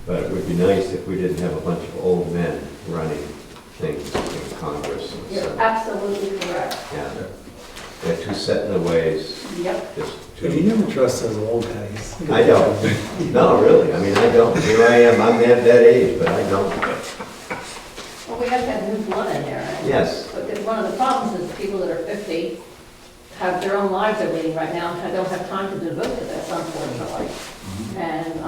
But it would be nice if we didn't have a bunch of old men running things in Congress and You're stuff. absolutely correct. Yeah, they're too set in their ways, Yep. just But you too. never trust those old guys. I don't. No, really, I mean, I don't. Here I am, I'm at that age, but I don't. Well, we have to have new blood in there. and- Yes. But one of the problems is people that are 50 have their own lives they're leading right now, and don't have time to devote to this, unfortunately. And,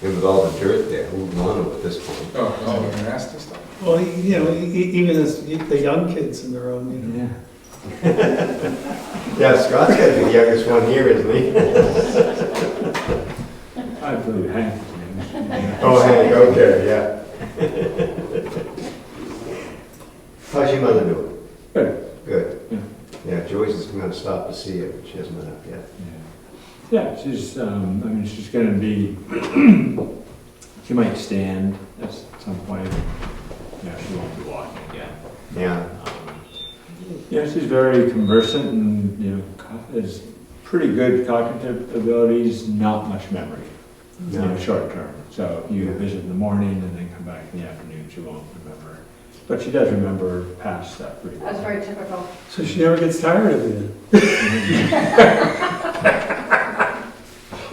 And with all the dirt there, who would want to at this point? Oh, all the nasty stuff. Well, even as the young kids in their own, Yeah, Scott's got to be the youngest one here, isn't he? I believe Hank. Oh, Hank, okay, yeah. How's your mother doing? Good. Good. Yeah. Yeah, Joyce is going to stop to see her, but she hasn't been up yet. Yeah, she's, I mean, she's gonna be, she might stand at some point. Yeah, she won't be walking again. Yeah, Yeah, she's very conversant and, has pretty good cognitive abilities, not much memory, no, short term. So you visit in the morning and then come back in the afternoon, she won't remember. But she does remember past stuff pretty well. that's very typical. so she never gets tired of you.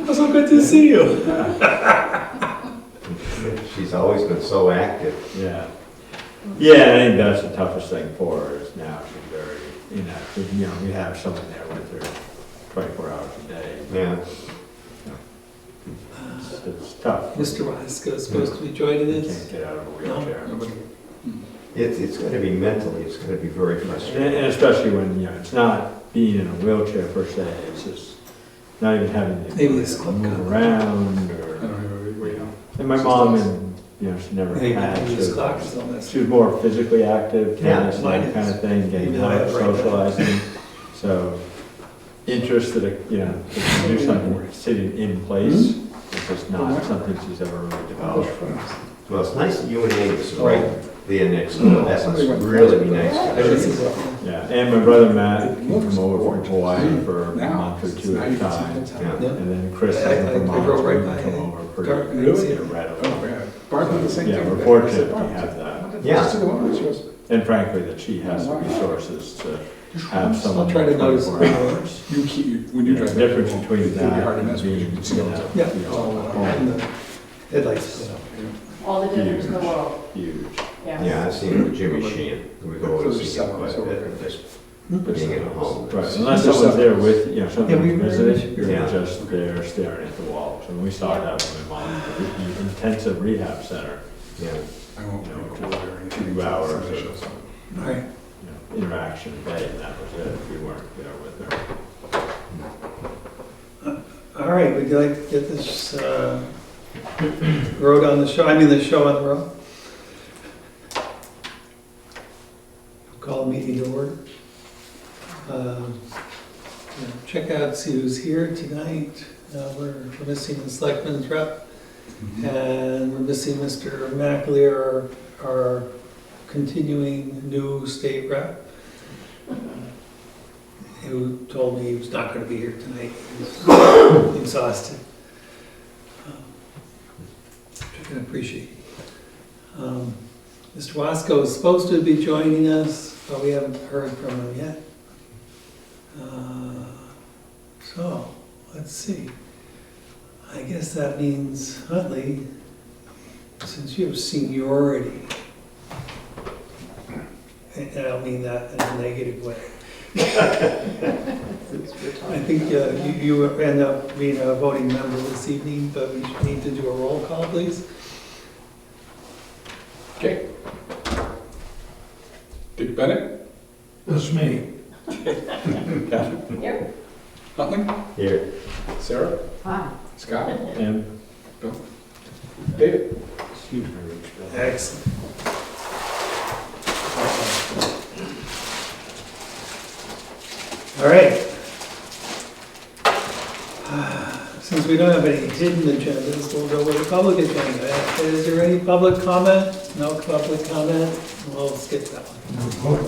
It's so good to see you. she's always been so active. Yeah. Yeah, I think that's the toughest thing for her is now she's very inactive. We have someone there with her 24 hours a day. Yeah, It's tough. Mr. Roscoe is supposed to be joining You us. can't get out of a wheelchair. Nobody. it's going to be mentally, it's going to be very And frustrating. especially when, it's not being in a wheelchair per se, it's just not even having to Maybe it's club move cup. around I or, don't know, wait, and my mom, and, she never Maybe had, his clock is so on this. she was more physically active, tennis, and mine that kind is. of thing, getting Maybe I out, have right now. socializing. So, interest that, to do something sitting in place, it's just not something she's ever really developed. Well, it's nice that you and Angus are right there next door. That must really be nice. I to just- see. Yeah, and my brother Matt can come over from Hawaii for a month or two at a time. Yeah. Yeah. And then Chris I- has I from drove right Monterey by come it. over Dark, pretty I didn't see it. readily. Oh, yeah. Barton did the same thing. Yeah, we're fortunate to have that. Yeah. Just to the one, she was, And frankly, that she has the resources to have someone. I'll try to notice 24 it. hours. you keep, when you The drive. difference between it'd be that hard to and mess with being, you. You can see all the- Yeah. home, And the headlights. All the difference in the world, huge. yeah. Yeah, I've seen it with Jimmy Sheehan. We go over to see him quite a bit, and just being at home. Right, unless someone's there with, Yeah, we someone's were- visiting, you're Yeah. just there staring at the walls. And we saw that when my mom, at the intensive rehab center, Yeah, I won't be cool or anything. 2 hours Somebody of- shows up. All right. interaction a day, and that was it. We weren't there with her. All right, would you like to get this road on the show, the show on the road? Call the meeting to order. Check out, see who's here tonight. We're missing the selectmen's rep, and we're missing Mr. McAleer, our continuing new state rep, who told me he was not going to be here tonight. He was exhausted. Which I can appreciate. Mr. Wasco is supposed to be joining us, but we haven't heard from him yet. So, let's see. I guess that means, Huntley, since you have seniority, and I don't mean that in a negative way. I think you end up being a voting member this evening, but we should need to do a roll call, please. Okay. Dick Bennett, That's me. Catherine, Here, Huntley, here. Sarah, hi. Scott, And, Bill, David. excuse me, Rich, Bill. Excellent. All right. Since we don't have any hidden agendas, we'll go with the public agenda. Is there any public comment? No public comment? We'll skip that one.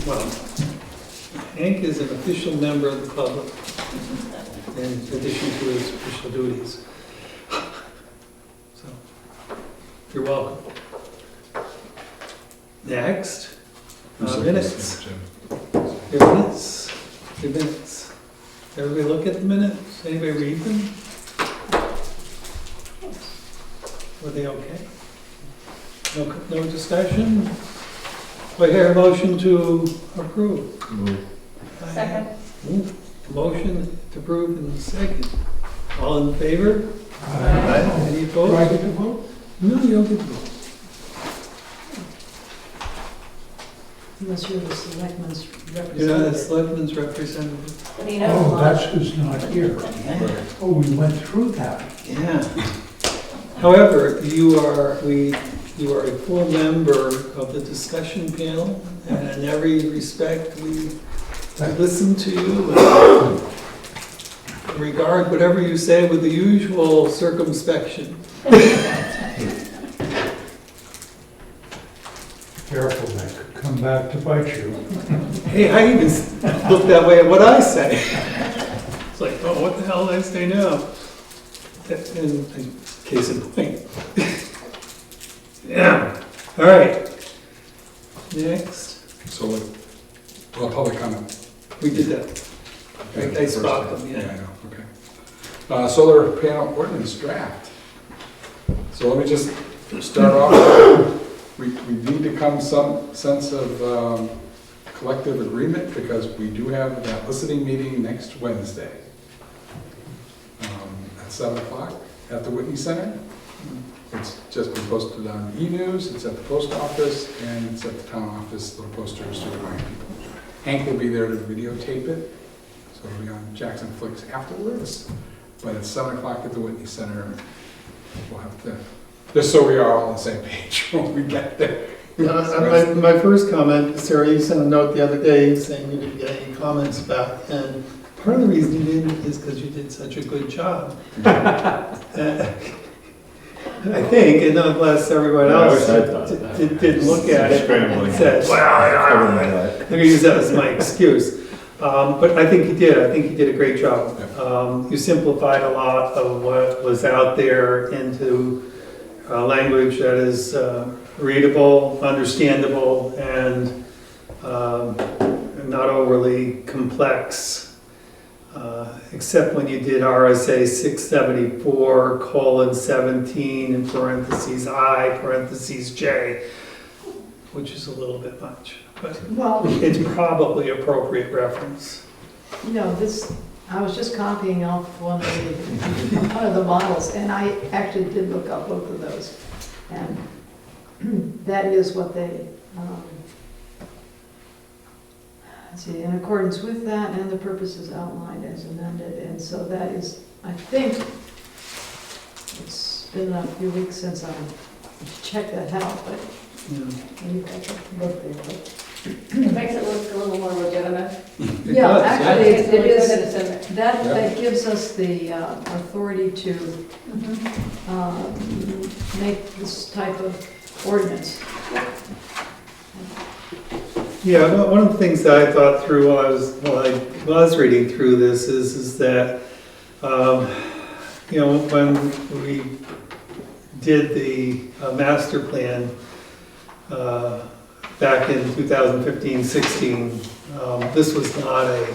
Well, Hank is an official member of the public in addition to his official duties. You're welcome. Next, So- minutes. Your minutes. Your minutes. Everybody look at the minutes? Anybody read them? Were they okay? No discussion? Do I hear a motion to approve? Move. Second. Motion to approve in second. All in favor? Aye. Any Do I opposed? get to vote? No, you don't get to vote. Unless you're the selectman's You're not a representative. selectman's representative. But he knows Oh, a that's lot. who's not here. Oh, we went through that. Yeah. However, you are a full member of the discussion panel, and in every respect, we listen to you and regard whatever you say with the usual circumspection. Careful, that could come back to bite you. Hey, I even look that way at what I say. It's like, oh, what the hell did I say now? In case in point. Yeah, all right. Next, So, well, public comment. we did that. I spot them, I yeah. know, okay. Solar panel ordinance draft. So let me just start off. We need to come some sense of collective agreement because we do have that listening meeting next Wednesday at 7 o'clock at the Whitney Center. It's just been posted on e-news, it's at the post office, and it's at the town office, little posters to remind people. Hank will be there to videotape it, so it'll be on Jackson Flicks afterwards. But it's 7 o'clock at the Whitney Center. We'll have to, just so we are all on the same page when we get there. My first comment, Sarah, you sent a note the other day saying you didn't get any comments back, and part of the reason you didn't is because you did such a good job. I think, and unless everyone Yeah, I else wish I'd thought of that. didn't look at it Scrambling. and said, well, I'm gonna use that as my excuse. But I think you did. I think you did a great job. You simplified a lot of what was out there into language that is readable, understandable, and not overly complex. Except when you did RSA 674:17 in parentheses I, parentheses J, which is a little bit much, but Well, it's probably appropriate reference. I was just copying off one of the models, and I actually did look up both of those. And that is what they, let's see, in accordance with that and the purposes outlined as amended. And so that is, I think, it's been a few weeks since I checked that out, but maybe I can look there. But It makes it look a little more legitimate. yeah, does, actually, It's it really good is, that it's in there. that gives us the authority to make this type of ordinance. Yeah, one of the things that I thought through while I was reading through this is that, when we did the master plan back in 2015-16, this was not a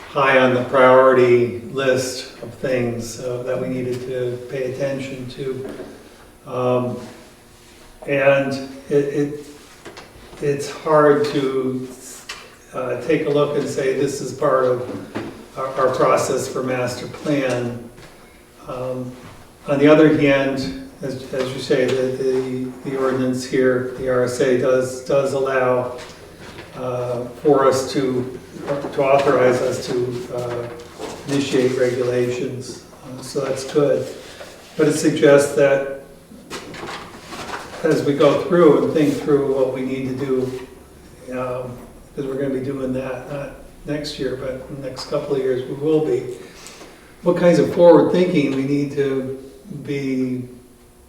high on the priority list of things that we needed to pay attention to. And it's hard to take a look and say this is part of our process for master plan. On the other hand, as you say, the ordinance here, the RSA does allow for us to authorize us to initiate regulations, so that's good. But it suggests that as we go through and think through what we need to do, because we're going to be doing that, not next year, but in the next couple of years we will be, what kinds of forward thinking we need to be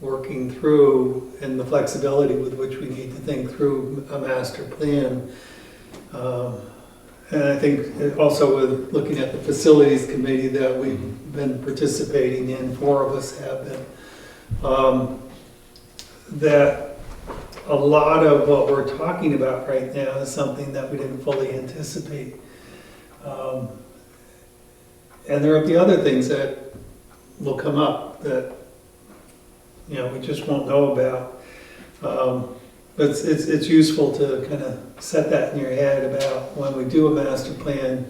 working through and the flexibility with which we need to think through a master plan. And I think also with looking at the facilities committee that we've been participating in, 4 of us have been, that a lot of what we're talking about right now is something that we didn't fully anticipate. And there will be other things that will come up that, you know, we just won't know about. But it's useful to kind of set that in your head about when we do a master plan,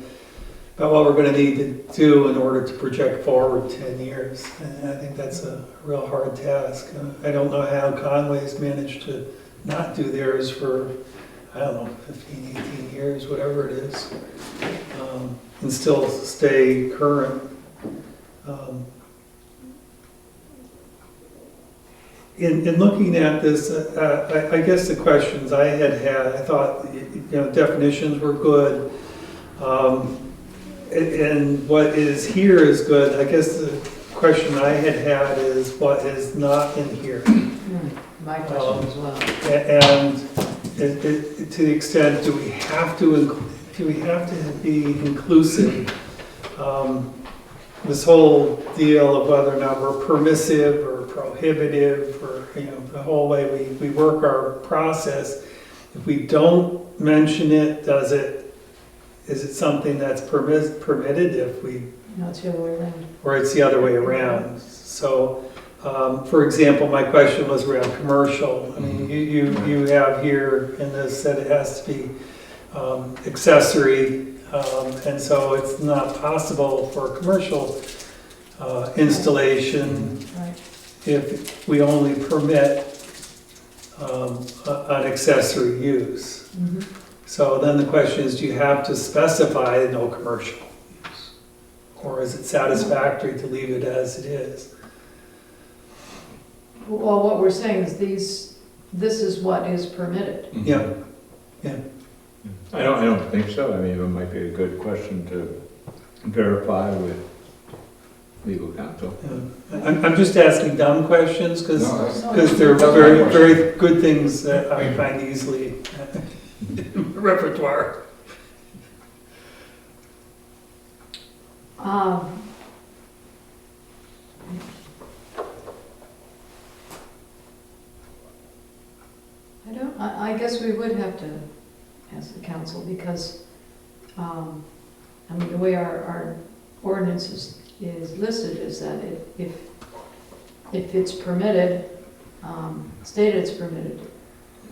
about what we're going to need to do in order to project forward 10 years. And I think that's a real hard task. I don't know how Conway's managed to not do theirs for, I don't know, 15, 18 years, whatever it is, and still stay current. In looking at this, I guess the questions I had, I thought, you know, definitions were good. And what is here is good. I guess the question I had is what is not in here. My question as well. And to the extent, do we have to be inclusive? This whole deal of whether or not we're permissive or prohibitive, or, you know, the whole way we work our process. If we don't mention it, is it something that's permitted if we, No, it's the other way around. or it's the other way around? So, for example, my question was around commercial. I mean, you have here in this that it has to be accessory, and so it's not possible for commercial installation Right. if we only permit an accessory use. Mhm. So then the question is, do you have to specify no commercial use? Or is it satisfactory to leave it as it is? Well, what we're saying is this is what is permitted. Yeah, I don't think so. I mean, it might be a good question to verify with legal counsel. yeah. I'm just asking dumb questions because No, that's- they're That's my very, question. very good things that I find easily in my repertoire. I guess we would have to ask the council because, I mean, the way our ordinance is listed is that if it's permitted, stated it's permitted,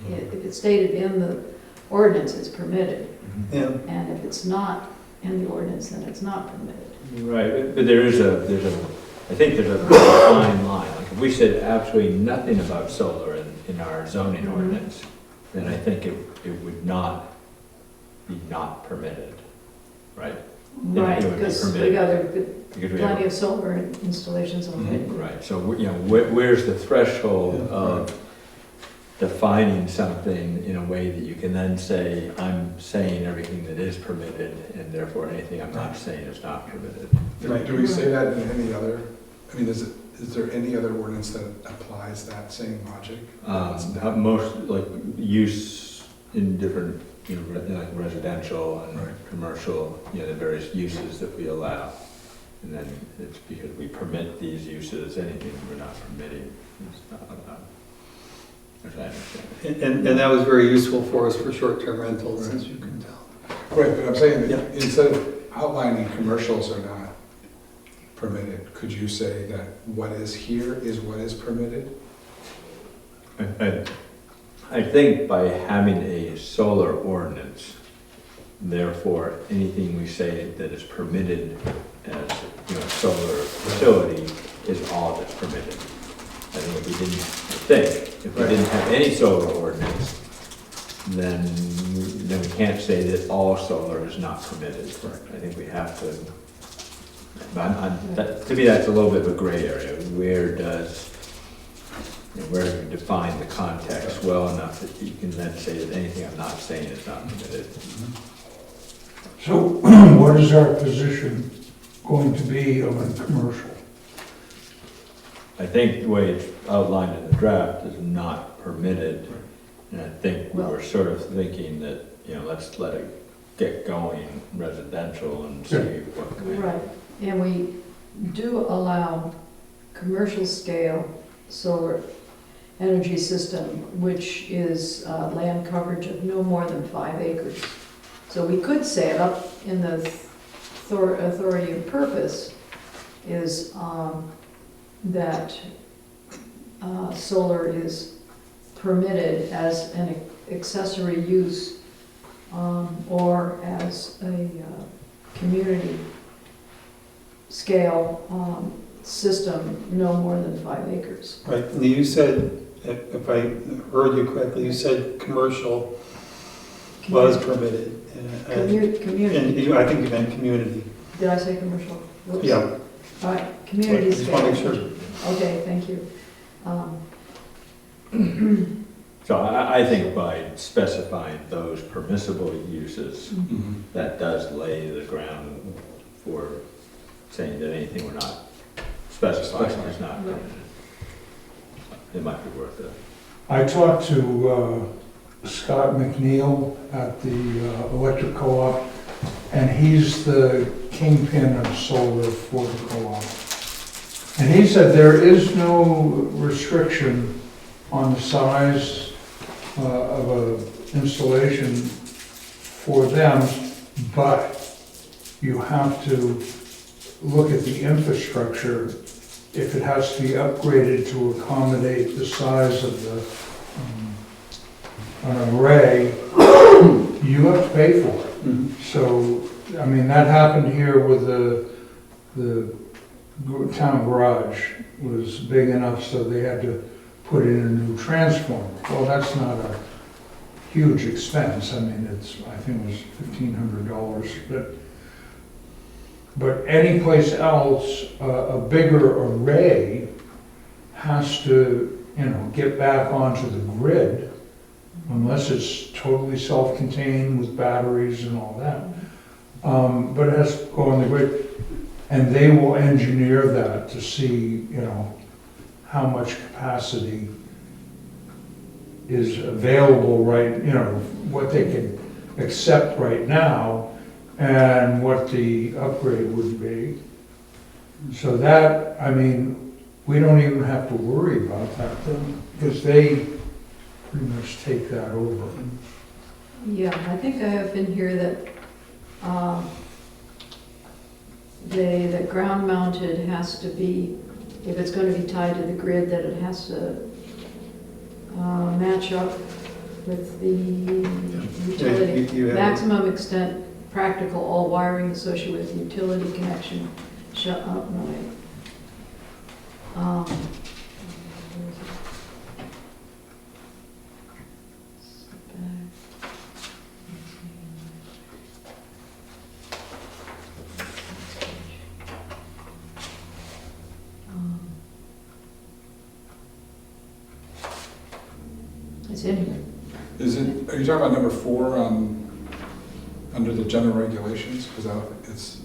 if it's stated in the ordinance, it's permitted, Yeah, and if it's not in the ordinance, then it's not permitted. Right, but I think there's a fine line. Like if we said absolutely nothing about solar in our zoning Mhm. ordinance, then I think it would not be not permitted, right? Then Right, it would be because we permitted. got Because we have- plenty of solar installations already. Right, so, you know, where's the threshold of defining something in a way that you can then say, I'm saying everything that is permitted, and therefore anything I'm not saying is not permitted? Right. Do we say that in any other, I mean, is there any other ordinance that applies that same logic? Most, like, use in different, you know, like residential and Right. commercial, you know, the various uses that we allow. And then it's because we permit these uses, anything we're not permitting is not allowed. As I understand it. and that was very useful for us for short-term rentals, as you can tell. Right, but I'm saying Yeah. that instead of outlining commercials are not permitted, could you say that what is here is what is permitted? I think by having a solar ordinance, therefore, anything we say that is permitted as, you know, solar facility is all that's permitted. I think if we didn't have any solar ordinance, then we can't say that all solar is not permitted. I think we have to, to me, that's a little bit of a gray area. Where do you define the context well enough that you can then say that anything I'm not saying is not permitted? So what is our position going to be on commercial? I think the way it's outlined in the draft is not permitted, and I think we were sort of thinking that, you know, let's let it get going residential and see what kind of. Right, and we do allow commercial scale solar, energy system, which is land coverage of no more than 5 acres. So we could say it up in the authority and purpose is that solar is permitted as an accessory use or as a community scale system no more than 5 acres. Right, and you said, if I heard you correctly, you said commercial was permitted. Community. And I think you meant community. Did I say commercial? Whoops. Yeah. All right, community Just want to scale. make sure. Okay, thank you. So I think by specifying those permissible uses, Mhm. that does lay the ground for saying that anything we're not specifying is not Right. permitted. It might be worth it. I talked to Scott McNeil at the electric co-op, and he's the kingpin of solar for the co-op. And he said there is no restriction on the size of a installation for them, but you have to look at the infrastructure. If it has to be upgraded to accommodate the size of an array, you have to pay for it. Mhm. So, I mean, that happened here with the town garage was big enough so they had to put in a new transformer. Well, that's not a huge expense. I mean, I think it was $1,500, but any place else, a bigger array has to, get back onto the grid, unless it's totally self-contained with batteries and all that. But it has to go on the grid, and they will engineer that to see, how much capacity is available what they can accept right now, and what the upgrade would be. So that, we don't even have to worry about that, because they pretty much take that over. Yeah, I think I have in here that the ground mounted has to be, if it's going to be tied to the grid, that it has to match up with the utility. You have- Maximum extent practical, all wiring associated with utility connection shall, no wait. Where is it? Setback. It's in here. Are you talking about number 4 under the general regulations? Because it's,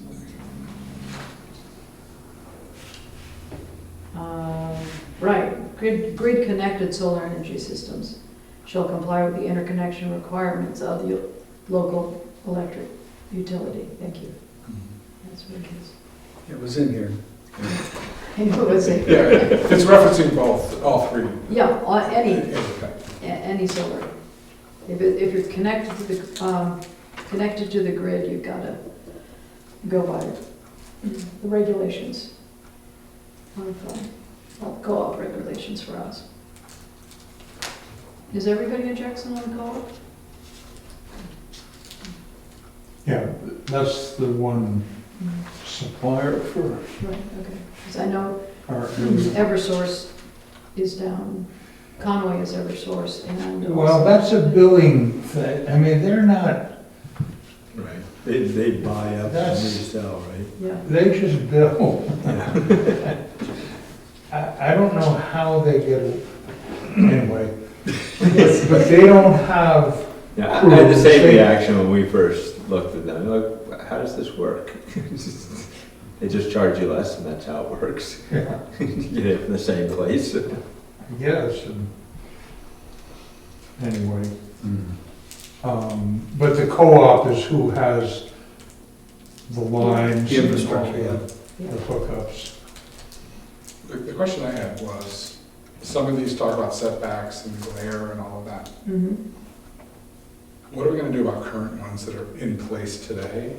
Right, grid-connected solar energy systems shall comply with the interconnection requirements of the local electric utility. Thank you. That's what it is. It was in here. I knew it was in yeah, it's referencing all three. Yeah, Okay. any solar. If you're connected to the grid, you've got to go by the regulations of co-op regulations for us. Is everybody in Jackson on co-op? Yeah, that's the one supplier for Right, okay. Because I know our. Eversource is down, Conway is Eversource, and Well, that's a billing thing. They're not, Right. They buy up and That's- resell, right? yeah. they just bill. I don't know how they get it, anyway. But they don't have, Yeah, I had the same reaction when we first looked at them. Like, how does this work? They just charge you less, and that's how it works. yeah, You get it from the same place. I guess, and anyway. But the co-op is who has the lines. The infrastructure, and all yeah. The hookups. The question I had was, some of these talk about setbacks and glare and all of that. Mhm. What are we gonna do about current ones that are in place today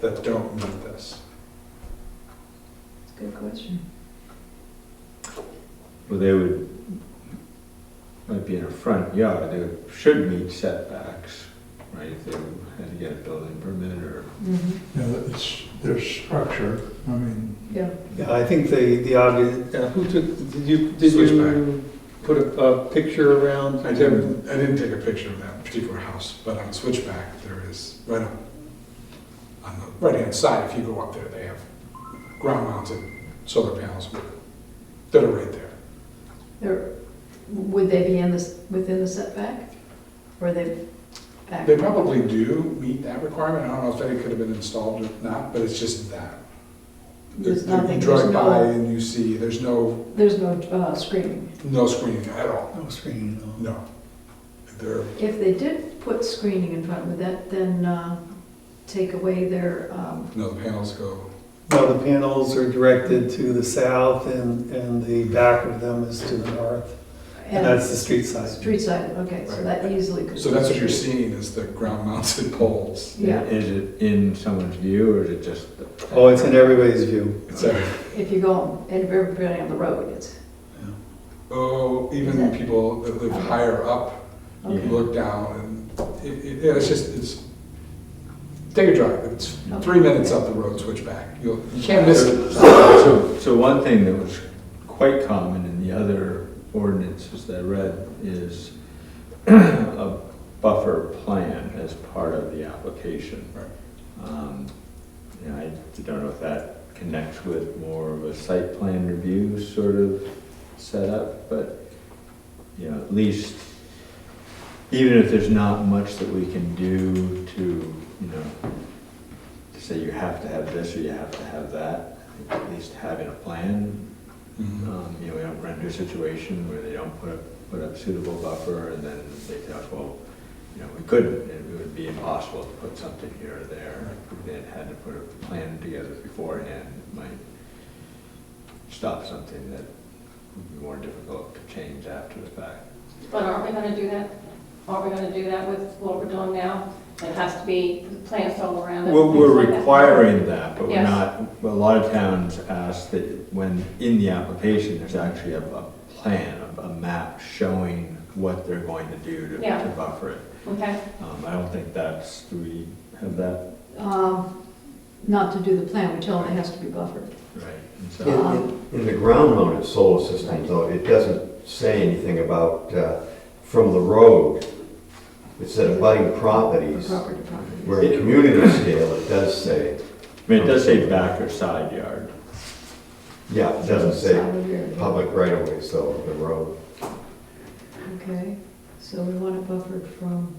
that don't meet this? That's a good question. Well, they would, might be in a front yard, they should meet setbacks, right? If they had to get a building permit or, Mhm. You know, there's structure, I mean, Yeah, Yeah, I think the obvious, who took, did you Switchback. put a picture around? I didn't take a picture of that particular house, but on Switchback, there is, right on the right-hand side, if you go up there, they have ground-mounted solar panels that are right there. there, would they be within the setback? Or are they back? They probably do meet that requirement. I don't know if any could have been installed or not, but it's just that. There's You nothing, drive there's by no, and you see, there's no screening. screening at all. No screening, no. No. They're, If they did put screening in front, would that then take away their, no, the panels go, No, the panels are directed to the south and the back of them is to the north. And that's the street side. Street side, okay, so that easily could. so that's what you're seeing is the ground-mounted poles. Yeah, is it in someone's view or is it just? Oh, it's in everybody's view. It's a, if you go, and everybody on the road, it's, oh, Is even that- people that live higher up, you okay. look down and yeah, it's, take a drive. It's Okay. 3 minutes up the road, Switchback. You can't miss it. So one thing that was quite common in the other ordinances that I read is a buffer plan as part of the application. Right. I don't know if that connects with more of a site plan review sort of setup, but, at least, even if there's not much that we can do to, to say you have to have this or you have to have that, I think at least having a plan. We don't run into a situation where they don't put up suitable buffer and then they tell us, well, we couldn't, it would be impossible to put something here or there. If they had to put a plan together beforehand, it might stop something that would be more difficult to change after the fact. But aren't we gonna do that? Aren't we gonna do that with what we're doing now? It has to be plants all around it. We're things like that. requiring that, but we're Yes. not, well, a lot of towns ask that when in the application, there's actually a plan, a map showing what they're going to do to Yeah. buffer it. Okay, I don't think do we have that? Not to do the plan, we tell them it has to be buffered. Right. And so, In the ground-mounted solar system, though, it doesn't say anything about from the road. It said abutting properties, Property to property. where in community scale, it does say, I mean, it does say back or side yard. yeah, it doesn't say Side of your- public right-of-way, so the road. Okay, so we want it buffered from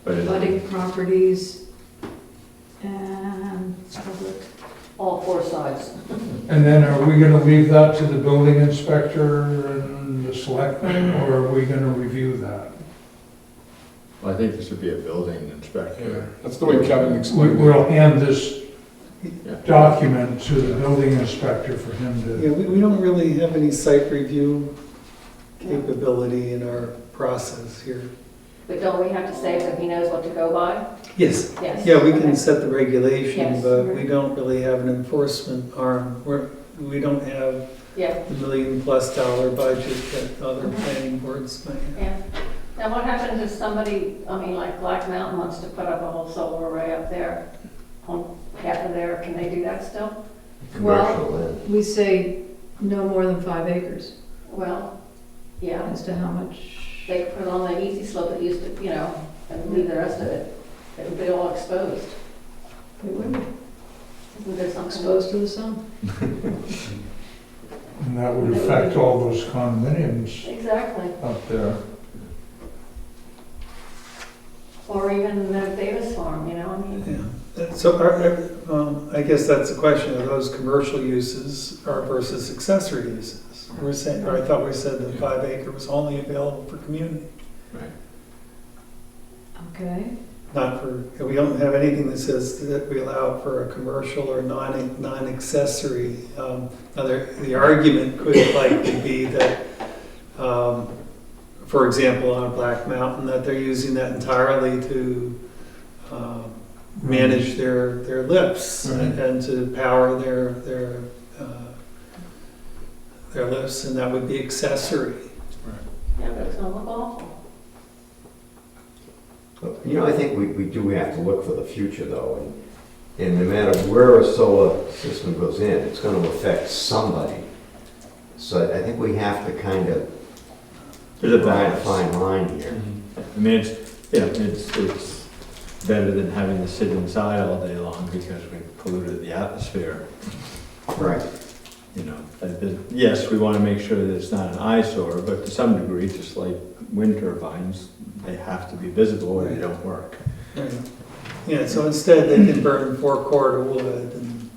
But it- abutting properties and public. all four sides. and then are we gonna leave that to the building inspector and the selectmen, or are we gonna review that? Well, I think this would be a building Yeah, inspector. that's the way Kevin explained it. We'll hand this Yeah. document to the building inspector for him Yeah, to, we don't really have any site review capability in our process here. But don't we have to say that he knows what to go by? Yes. Yes. Yeah, we can Okay. set the regulation, Yes. but we don't really have an enforcement arm. We don't have Yeah, the $1 million+ budget that other planning boards might have. yeah. Now what happens if somebody, like Black Mountain wants to put up a whole solar array up there on half of there, can they do that still? Commercial land. We say no more than 5 acres Well, yeah, as to how much. they put it on the easy slope that used to, and leave the rest of it. It would be all exposed. It would be Isn't there something? exposed to the sun. and that would affect all those condominiums Exactly. up there. Or even the Davis Farm, Yeah. So I guess that's the question, are those commercial uses or versus accessory uses? We're saying, or I thought we said that 5 acre was only available for community, Right. Okay, not for, we don't have anything that says that we allow for a commercial or non-accessory. Now, the argument could likely be that for example, on Black Mountain, that they're using that entirely to manage their lifts and to power their lifts, and that would be accessory. Yeah, but it's gonna look awful. You know, I think we do have to look for the future though, and no matter where a solar system goes in, it's gonna affect somebody. So I think we have to kind of There's a find a balance. fine line here. I mean, it's better than having to sit inside all day long because we polluted the atmosphere. Right. You know, yes, we want to make sure that it's not an eyesore, but to some degree, just like wind turbines, they have to be visible or they don't work. Yeah, so instead they can burn 4 cord of wood and,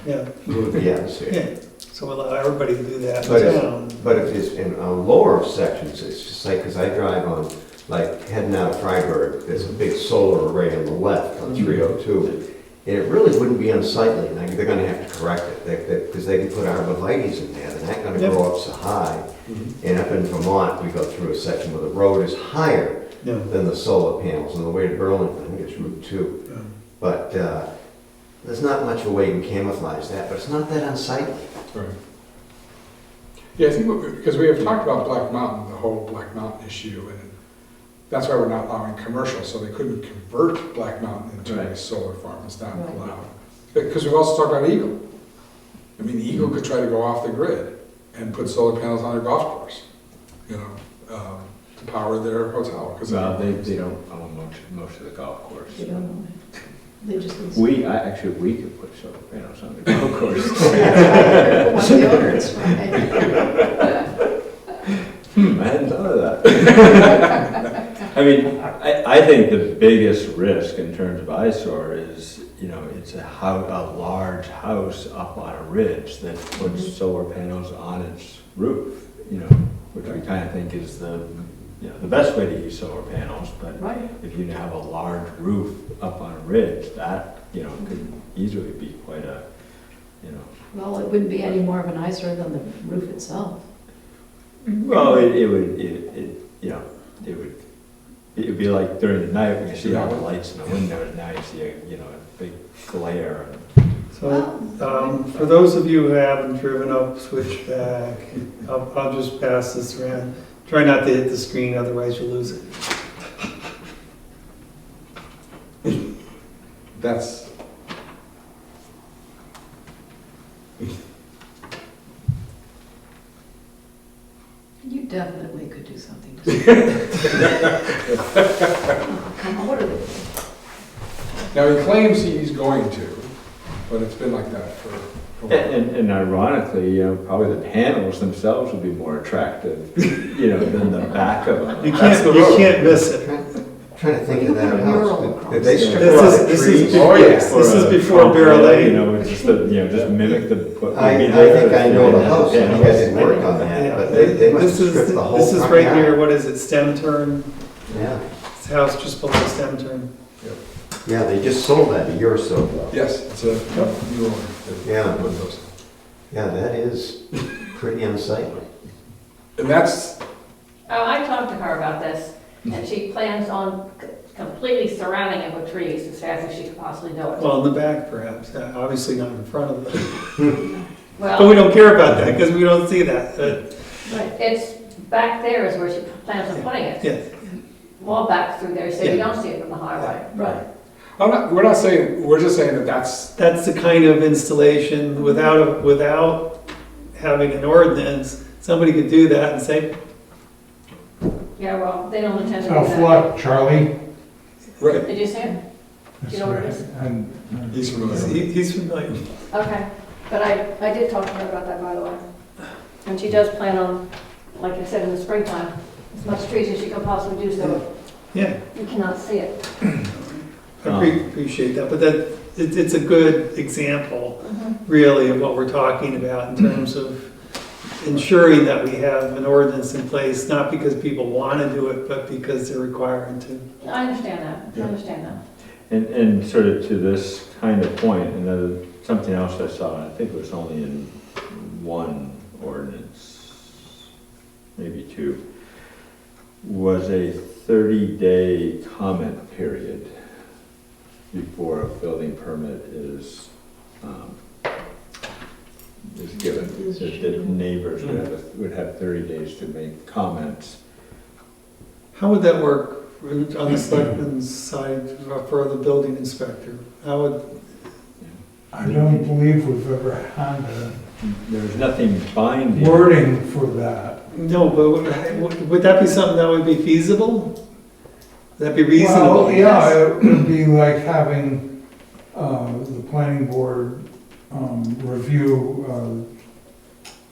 yeah, Move the atmosphere. yeah. So allow everybody to do that But in if- town. But if it's in lower sections, it's just like, because I drive on, like heading out of Freiburg, there's a big solar array on the left on 302. And it really wouldn't be unsightly, and they're gonna have to correct it, because they can put arborvitae's in there, they're not gonna Yep. grow up so high. And up in Vermont, we go through a section where the road is higher Yeah. than the solar panels, on the way to Burlington, I think it's Route 2. Yeah. But there's not much of a way you can camouflage that, but it's not that unsightly. Right. Yeah, I think, because we have talked about Black Mountain, the whole Black Mountain issue, and that's why we're not allowing commercial, so they couldn't convert Black Mountain into a Right. solar farm, it's not Right. allowed. Because we've also talked about Eagle. I mean, Eagle could try to go off the grid and put solar panels on their golf course, you know, to power their hotel. 'cause Well, they don't own most of the golf course. You don't know it. They just. We could put solar panels on the golf course. One of the owners, right? I hadn't thought of that. I mean, I think the biggest risk in terms of eyesore is, you know, it's a large house up on a ridge that puts solar panels on its roof, you know, which we kind of think is the best way to use solar panels, but Right. if you have a large roof up on a ridge, that, you know, could easily be quite a, you know. Well, it wouldn't be any more of an eyesore than the roof itself. Well, it would, you know, it would be like during the night when you see all the lights in the window at night, see a, you know, a big glare. So, for those of you who haven't driven up Switchback, I'll just pass this around. Try not to hit the screen, otherwise you'll lose it. That's, You definitely could do something to come on, what are they? now he claims he's going to, but it's been like that for a while. And ironically, you know, probably the panels themselves would be more attractive, you know, than the back of them. You can't miss it. Trying to think of that You put a mural house. across Did they it. strip This out is- the this is trees? before- Oh, yeah. This is Or a before front Bear rail, Lane. You know, it's just, you know, just mimic the. what would I be think there I if know they the had house, I think I panels. didn't work on that, Yeah. but they must This have is, stripped the whole this is front right yard. near, what is it, Stem Turn? Yeah, This house just below Stem Turn. yeah, they just sold that a year or so ago. Yes, it's a new owner. Yeah. Yeah, that is pretty unsightly. And that's, Oh, I talked to her about this, and she plans on completely surrounding it with trees as fast as she could possibly do it. Well, in the back perhaps, obviously not in front of them. But we Well, don't care about that because we don't see that. Right. it's back there is where she plans on putting it. Yes. Wall back through there, so you Yeah. don't see it from the highway. Right. we're not saying, we're just saying that that's, That's the kind of installation without having an ordinance, somebody could do that and say, Yeah, well, they don't intend to do Tough that. luck, Charlie. right, Did you see it? That's You know what it right. is? And he's familiar. he's familiar. Okay, but I did talk to her about that, by the way. And she does plan on, like I said, in the springtime, as much trees as she can possibly do so Yeah, you cannot see it. appreciate that, but it's a good example, really, of what we're talking about in terms of ensuring that we have an ordinance in place, not because people want to do it, but because they're required to. I understand that, I understand that. And sort of to this kind of point, another, something else I saw, I think it was only in one ordinance, maybe 2, was a 30-day comment period before a building permit is given. That neighbors would have 30 days to make comments. How would that work on the selectmen's side for the building inspector? How would, I don't believe we've ever had a There's nothing binding. wording for that. no, but would that be something that would be feasible? Would that be reasonable? Well, yeah, it would be like having the planning board review,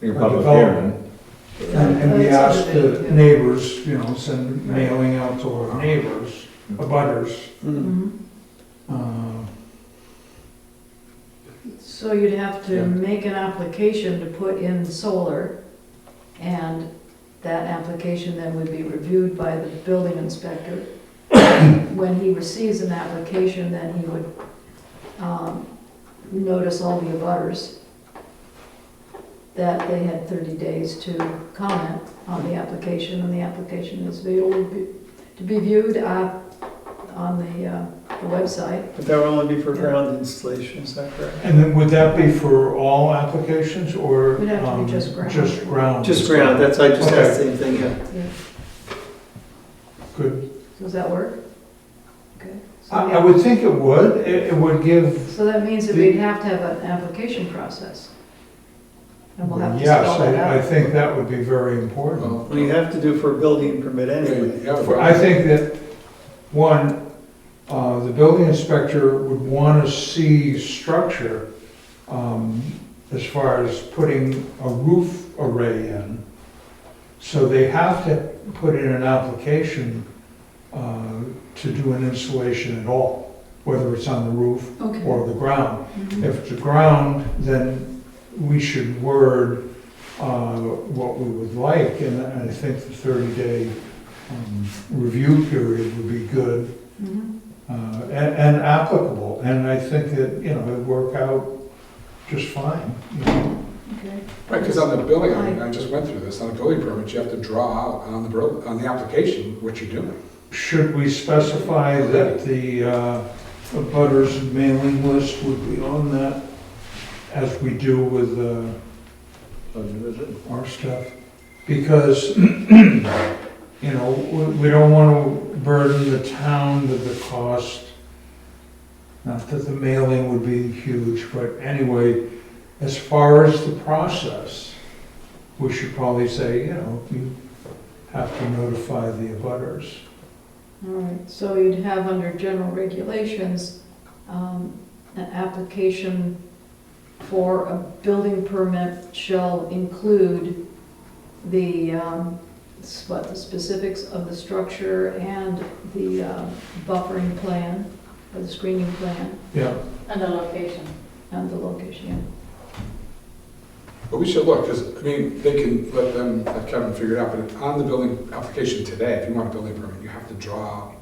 Your a public development. hearing. and we That's ask a the good idea. neighbors, send mailing out to our neighbors, abutters. Mm. So you'd have Yeah. to make an application to put in solar, and that application then would be reviewed by the building inspector. When he receives an application, then he would notice all the abutters that they had 30 days to comment on the application, and the application is to be viewed on the website. But that would only be for ground installation, is that correct? And then would that be for all applications or? Would have to be just ground. Just ground? Just ground, that's, I just asked the Okay. same thing, yeah. Yeah. Good. Does that work? Okay. So I would think it would. It would give, So that means that we'd have to have an application process. And we'll have to yes, spell that out. I think that would be very important. Well, Well, you have to do for a building permit anyway. yeah, I think that, one, the building inspector would want to see structure as far as putting a roof array in. So they have to put in an application to do an installation at all, whether it's on the roof Okay. or the ground. Mhm. If it's a ground, then we should word what we would like, and I think the 30-day review period would be good Mhm. and applicable, and I think that, it'd work out just fine. Okay. Right, because on the building, I just went through this, on a building permit, you have to draw out on the application what you're doing. Should we specify that the abutters mailing list would be on that, as we do with our stuff? Because, we don't want to burden the town with the cost. Not that the mailing would be huge, but anyway, as far as the process, we should probably say, you have to notify the abutters. All right, so you'd have under general regulations, an application for a building permit shall include the, the specifics of the structure and the buffering plan, or the screening plan, Yeah, And the location. and the location. But we should look, because, they can let Kevin figure it out, but on the building application today, if you want a building permit, you have to draw out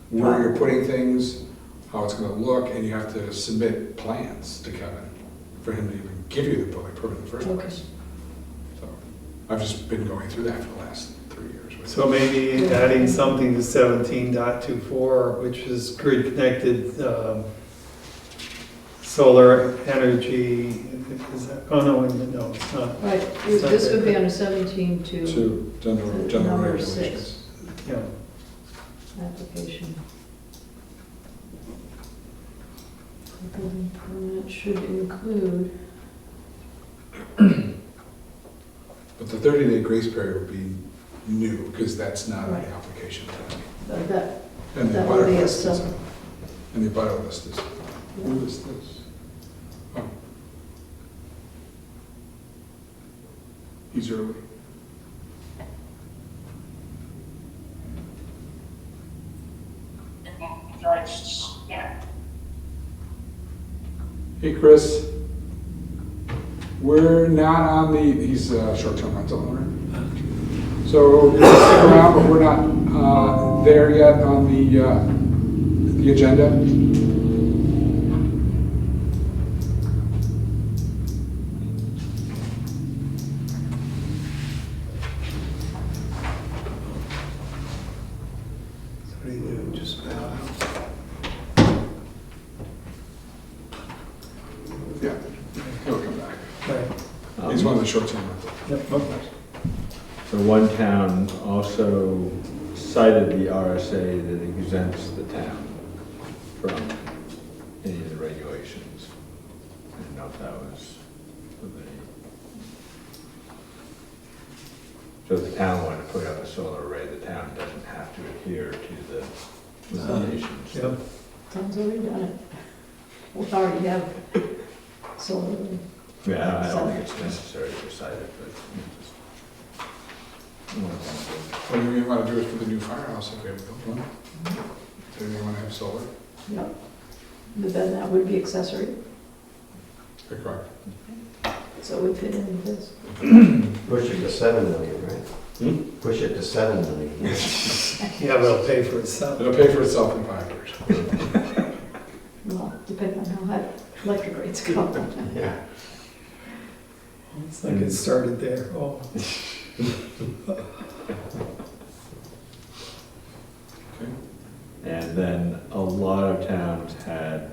where you're putting things, how it's gonna look, and you have to submit plans to Kevin for him to even give you the building permit in the first Okay. place. So, I've just been going through that for the last 3 years. with So maybe adding something to 17.24, which is grid-connected solar energy, is that, oh, no, wait a minute, no, it's not, Right, this would be under 17 to To general Number regulations. yeah. application. The building permit should include, But the 30-day grace period would be new, because that's not on the Right. application today. that, And the that would be abutter a list is, sub. and the abutter list is, who is this? Oh. He's early. Hey, Chris. We're not on the, he's a short-term rental owner. So we're gonna stick around, but we're not there yet on the agenda. It's one of the short-term rentals. Yep, okay. So one town also cited the RSA that exempts the town from any of the regulations. I didn't know if that was with any. So if the town wanted to put up a solar array, the town doesn't have to adhere to the limitations. Yep. Tom's already done it. We already have solar. Yeah, I don't think it's necessary to cite it, but. What do you want to do it for the new firehouse if we have built one? Do you want to have solar? Yep. But then that would be accessory, Correct. so it would fit in with this. Push it to 7 million, right? Hmm? Push it to 7 million. Yeah, but it'll pay for itself. It'll pay for itself in 5 years. Well, depending on how high electric rates go. Yeah. It's like it started there. Oh. Okay. And then a lot of towns had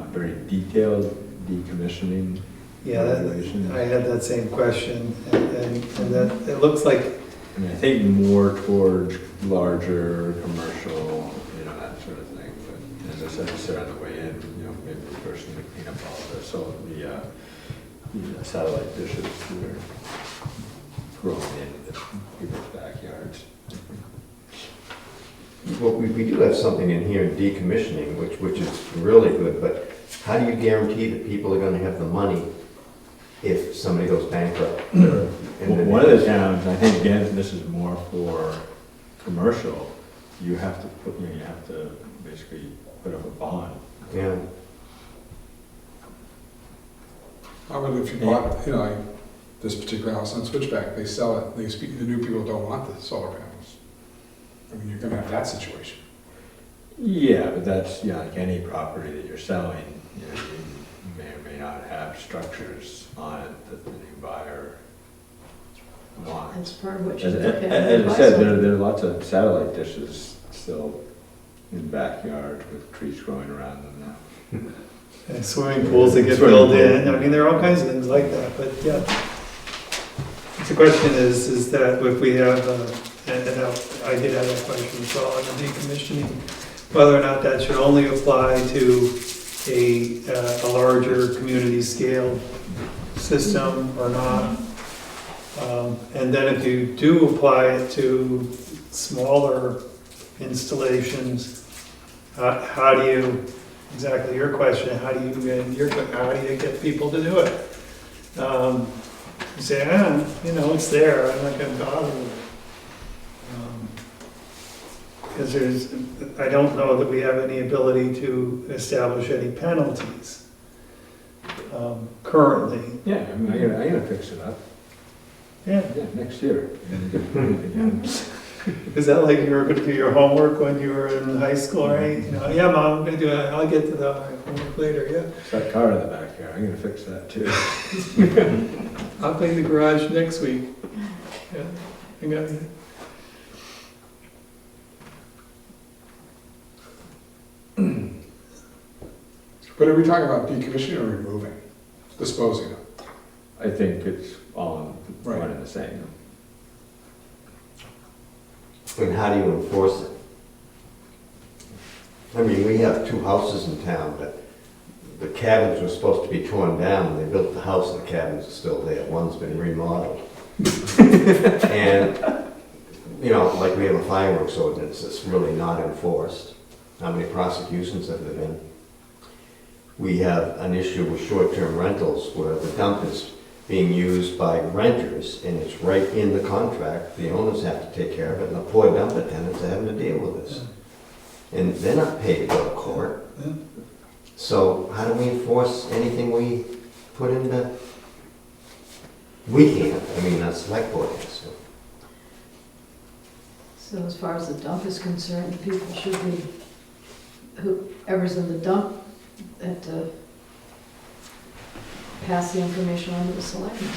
very detailed decommissioning Yeah, regulations. I had that same question, and that, it looks like, I mean, I think more towards larger commercial, you know, that sort of thing. But as I said, I said on the way in, you know, maybe the person would clean up all of this, so the satellite dishes that are growing into people's backyards. Well, we do have something in here, decommissioning, which is really good, but how do you guarantee that people are gonna have the money if somebody goes bankrupt? And then- One of the towns, I think, again, this is more for commercial, you have to put, you know, you have to basically put up a bond. Yeah, How about if you bought, you know, like this particular house on Switchback, they sell it, they speak, the new people don't want the solar panels. I mean, you're gonna have that situation. Yeah, but that's, yeah, like any property that you're selling, you know, you may or may not have structures on it that the new buyer That's wants. part of what you As look at. as I said, there are lots of satellite dishes still in backyards with trees growing around them now. and swimming pools that get filled in, I mean, there are all kinds of things like that, but yeah. The question is that if we have, and I did have that question as well, on the decommissioning, whether or not that should only apply to a larger community scale system or not. And then if you do apply it to smaller installations, how do you, exactly your question, how do you get people to do it? You say, you know, it's there, I'm not gonna bother with it. Because I don't know that we have any ability to establish any penalties currently. Yeah, I mean, I'm gonna fix it up, Yeah, yeah, next year. is that like you were gonna do your homework when you were in high school, right? You know, yeah, Mom, I'm gonna do it, I'll get to the homework later, yeah. It's that car in the backyard, I'm gonna fix that too. I'll clean the garage next week. Yeah, I got it. But are we talking about decommissioning or removing, disposing of? I think it's all Right. one and the same. and how do you enforce it? I mean, we have 2 houses in town, but the cabins were supposed to be torn down, and they built the house, and the cabins are still there, one's been remodeled. And, you know, like we have a fireworks ordinance that's really not enforced. How many prosecutions have there been? We have an issue with short-term rentals where the dump is being used by renters and it's right in the contract. The owners have to take care of it and the poor dump attendants are having to deal with this. And they're not paid to go to court. Yeah. So how do we enforce anything we put in the, we can't, I mean, the select board has to. So as far as the dump is concerned, people should be, whoever's in the dump, that pass the information on to the selectmen.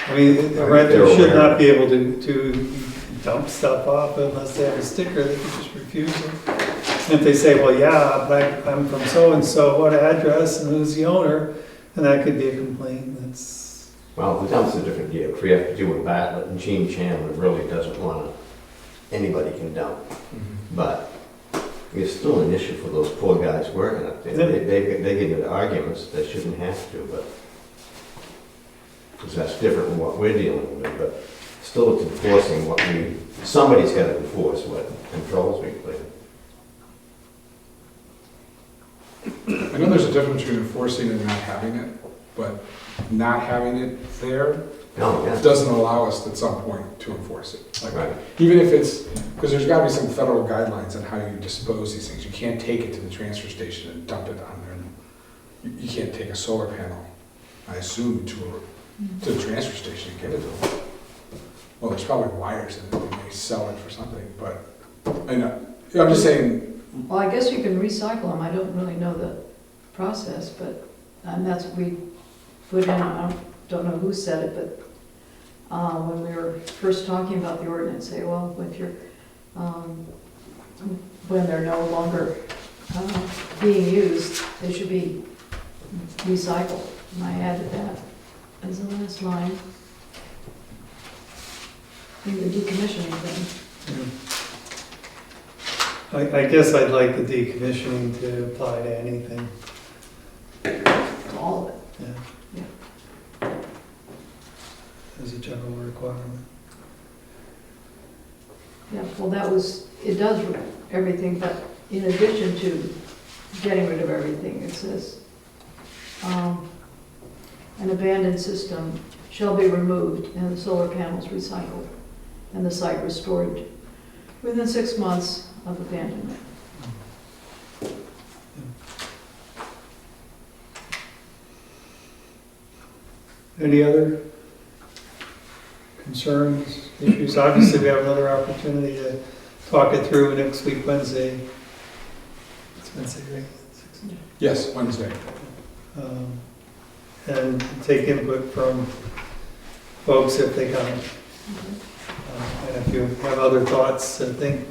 I mean, a They're renter should aware. not be able to dump stuff off unless they have a sticker, they can just refuse it. And if they say, well, yeah, I'm from so-and-so, what address, and who's the owner, and that could be a complaint, that's, Well, the dump's a different deal. If we have to do with Bartlett and Gene Chandler really doesn't want anybody can dump. But it's still an issue for those poor guys working up there. They get into arguments, they shouldn't have to, but, because that's different than what we're dealing with, but still it's enforcing what somebody's got to enforce what controls we put in. I know there's a difference between enforcing and not having it, but not having it there Oh, yeah. doesn't allow us at some point to enforce it. Like, Right. even if it's, because there's gotta be some federal guidelines on how you dispose these things. You can't take it to the transfer station and dump it on there. You can't take a solar panel, I assume, to the transfer station and give it to them. Well, there's probably wires in it, they may sell it for something, but, I'm just saying, Well, I guess you can recycle them, I don't really know the process, but, and that's what we put in, I don't know who said it, but when we were first talking about the ordinance, say, well, if you're, when they're no longer being used, they should be recycled. And I added that as the last line in the decommissioning thing. I guess I'd like the decommissioning to apply to anything, To all of it. yeah. As a general requirement. Yeah, well, that was, it does everything, but in addition to getting rid of everything, it says, an abandoned system shall be removed and the solar panels recycled and the site restored within 6 months of abandonment. Any other concerns, issues? Obviously, we have another opportunity to talk it through next week, Wednesday. It's Wednesday, right? yes, Wednesday. And take input from folks if they come. And if you have other thoughts and think,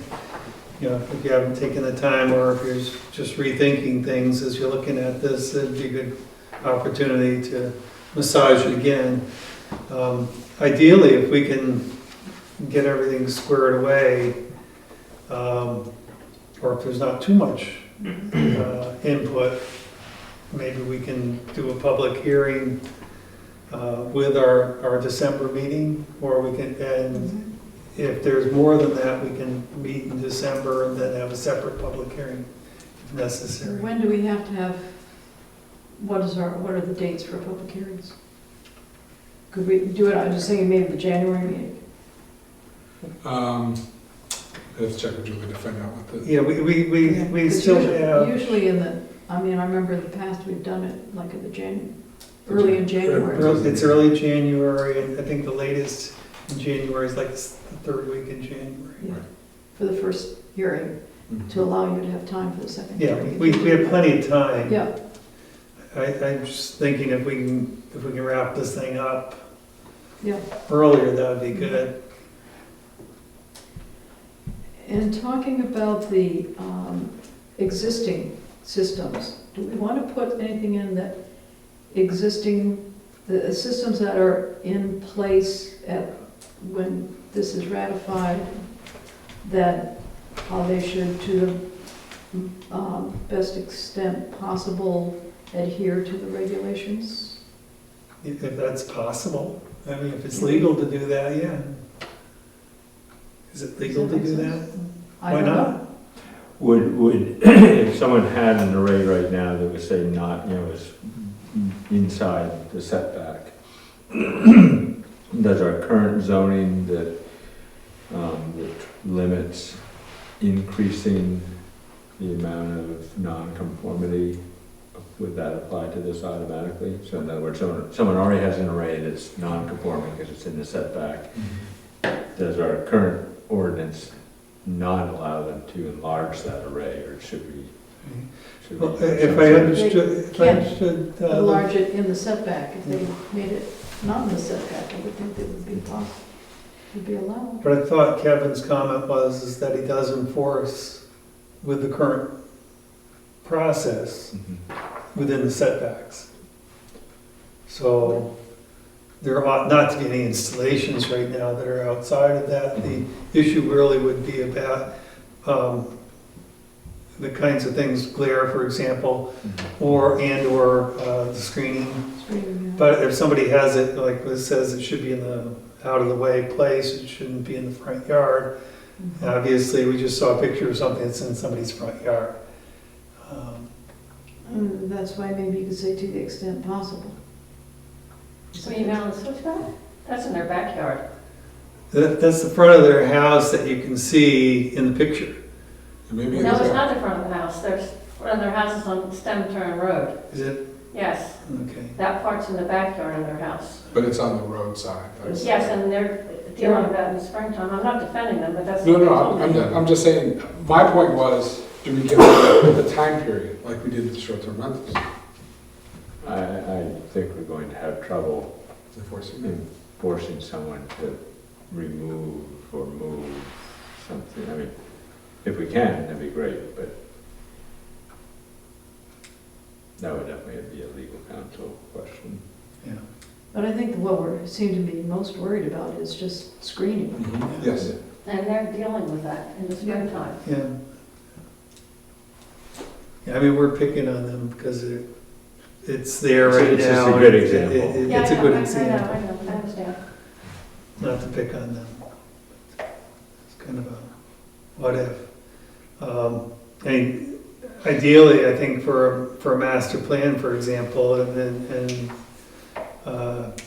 if you haven't taken the time or if you're just rethinking things as you're looking at this, it'd be a good opportunity to massage it again. Ideally, if we can get everything squared away, or if there's not too much input, maybe we can do a public hearing with our December meeting, or we can, and if there's more than that, we can meet in December and then have a separate public hearing if necessary. When do we have to have, what are the dates for public hearings? Could we do it, I'm just thinking maybe the January meeting? I have to check with Julie to find out what the, Yeah, we still have, Usually I remember in the past, we've done it like in early in January. it's early January, and I think the latest in January is like the third week in January. Yeah, for the first hearing, to allow you to have time for the second Yeah, hearing. we have plenty of time. Yeah, I'm just thinking if we can wrap this thing up yeah. earlier, that would be good. And talking about the existing systems, do we want to put anything in that the systems that are in place when this is ratified, that how they should, to the best extent possible, adhere to the regulations? If that's possible. I mean, if it's legal to do that, yeah. Is it legal to do that? I Why don't not? know. Would, if someone had an array right now that was say not, is inside the setback, does our current zoning that limits increasing the amount of non-conformity, would that apply to this automatically? So in other words, someone already has an array that's non-conforming because it's in the setback. Does our current ordinance not allow them to enlarge that array, or should we? Well, if I understood, Enlarge it in the setback. If they made it not in the setback, I would think that would be possible, would be allowed. but I thought Kevin's comment is that he does enforce with the current process within the setbacks. So there ought not to be any installations right now that are outside of that. The issue really would be about the kinds of things, glare, for example, or the screening. But if somebody has it, like it says, it should be in the out-of-the-way place, it shouldn't be in the front yard. Obviously, we just saw a picture of something that's in somebody's front yard. And that's why maybe you could say to the extent possible. So you know the switchback? That's in their backyard. That's the front of their house that you can see in the picture. And maybe No, it's it's not the front of the house. There's, one of their houses on Stem Turn Road. Is it? Yes, Okay. that part's in the backyard of their house. but it's on the roadside. That's- Yes, and they're dealing with that in the springtime. I'm not defending them, but that's. No, what they no, told me. I'm just saying, my point was, do we give them the time period like we did with short-term rentals? I think we're going to have trouble Enforcing it. forcing someone to remove or move something. I mean, if we can, that'd be great, but that would definitely be a legal counsel question. Yeah. But I think what we seem to be most worried about is just screening. Yes. And they're dealing with that in the springtime. Yeah. Yeah, I mean, we're picking on them because it's there It's a- right it's just a now. good It- example. Yeah, It's I a know, good I know, example, I understand. not to pick on them. It's kind of a what if. I mean, ideally, I think for a master plan, for example, in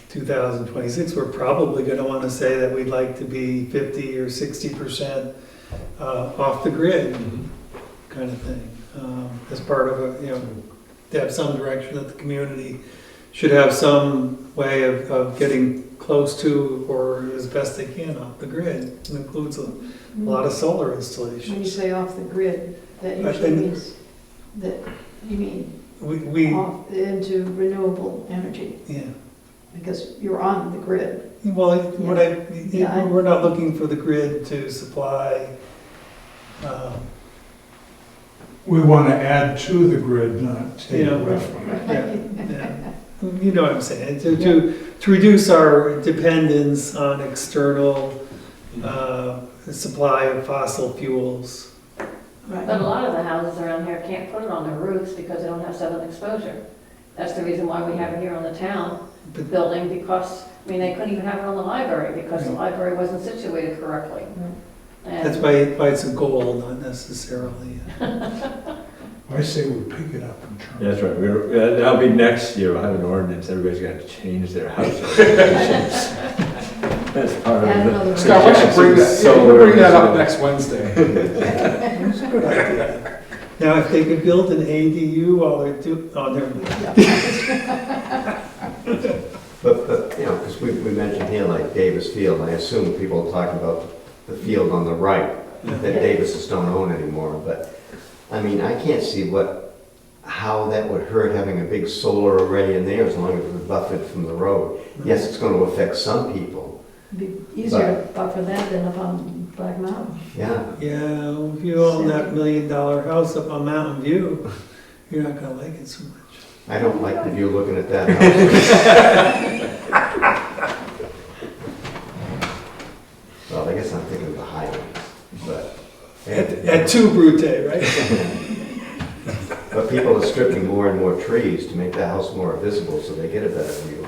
2026, we're probably going to want to say that we'd like to be 50 or 60% off the grid, kind of thing, as part of a, to have some direction that the community should have some way of getting close to or as best they can off the grid. It includes a lot of solar When you installations. say off the grid, that I usually think- means that, you mean We off into renewable energy, yeah. because you're on the grid. Well, Yeah. we're not looking for the grid to supply, We want to add to the grid, not take Yeah. away from it. yeah. You know what I'm saying, to reduce our dependence on external supply of fossil fuels. But a lot of the houses around here can't put it on their roofs because they don't have southern exposure. That's the reason why we have it here on the town But- building, because, I mean, they couldn't even have it on the library because the library wasn't situated correctly. And- That's why it's a goal, not necessarily. I say we pick it up and turn. That's right, that'll be next year, we'll have an ordinance, everybody's got to change their house elevations. That's part Add of another- the. Scott, why don't you bring that, yeah, we'll bring that up next Wednesday. It's a good idea. Now, if they could build an ADU while they're on their, But, because we mentioned here like Davis Field, I assume people are talking about the field on the right that Davises don't own anymore, but, I mean, I can't see how that would hurt having a big solar array in there as long as it's buffered from the road. Yes, it's going to affect some people, It'd be easier to buffer that than up on Black Mountain. yeah. yeah, if you own that $1 million house up on Mountain View, you're not gonna like it so much. I don't like the view looking at that house. Well, I guess I'm thinking of the highlands, but. At 2 Brute, right? But people are stripping more and more trees to make the house more visible so they get a better view,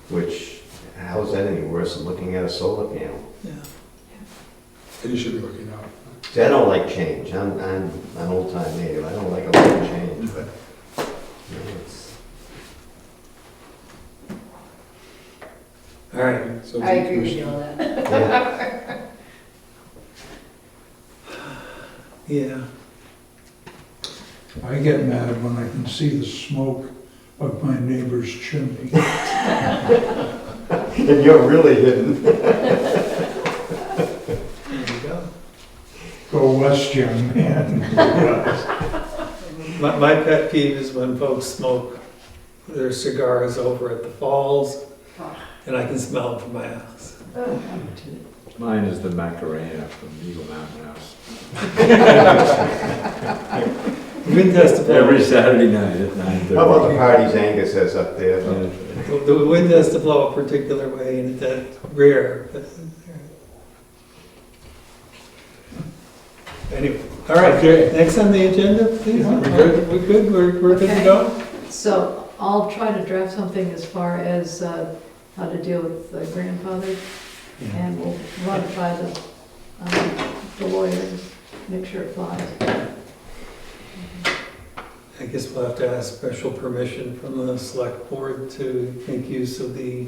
which, how's that any worse than looking at a solar panel? Yeah. And you should be looking up. See, I don't like change. I'm an old-time native. I don't like a lot of change, but it's, All right. So I agree with you on that. yeah. Yeah. I get mad when I can see the smoke of my neighbor's chimney. And you're really hidden. There you go. Go west, young man. My pet peeve is when folks smoke their cigars over at the falls, and I can smell them from my house. Mine is the Macarena from Eagle Mountain House. wind has to blow. Every Saturday night at 9:30. How about the parties Angus has up there? The wind has to blow a particular way, and that's rare. Anyway, all right, Okay. next on the agenda, please. We good? We're good, we're good to Okay. go? So I'll try to draft something as far as how to deal with the grandfather, and we'll run it by the lawyer, make sure it flies. I guess we'll have to ask special permission from the select board to make use of the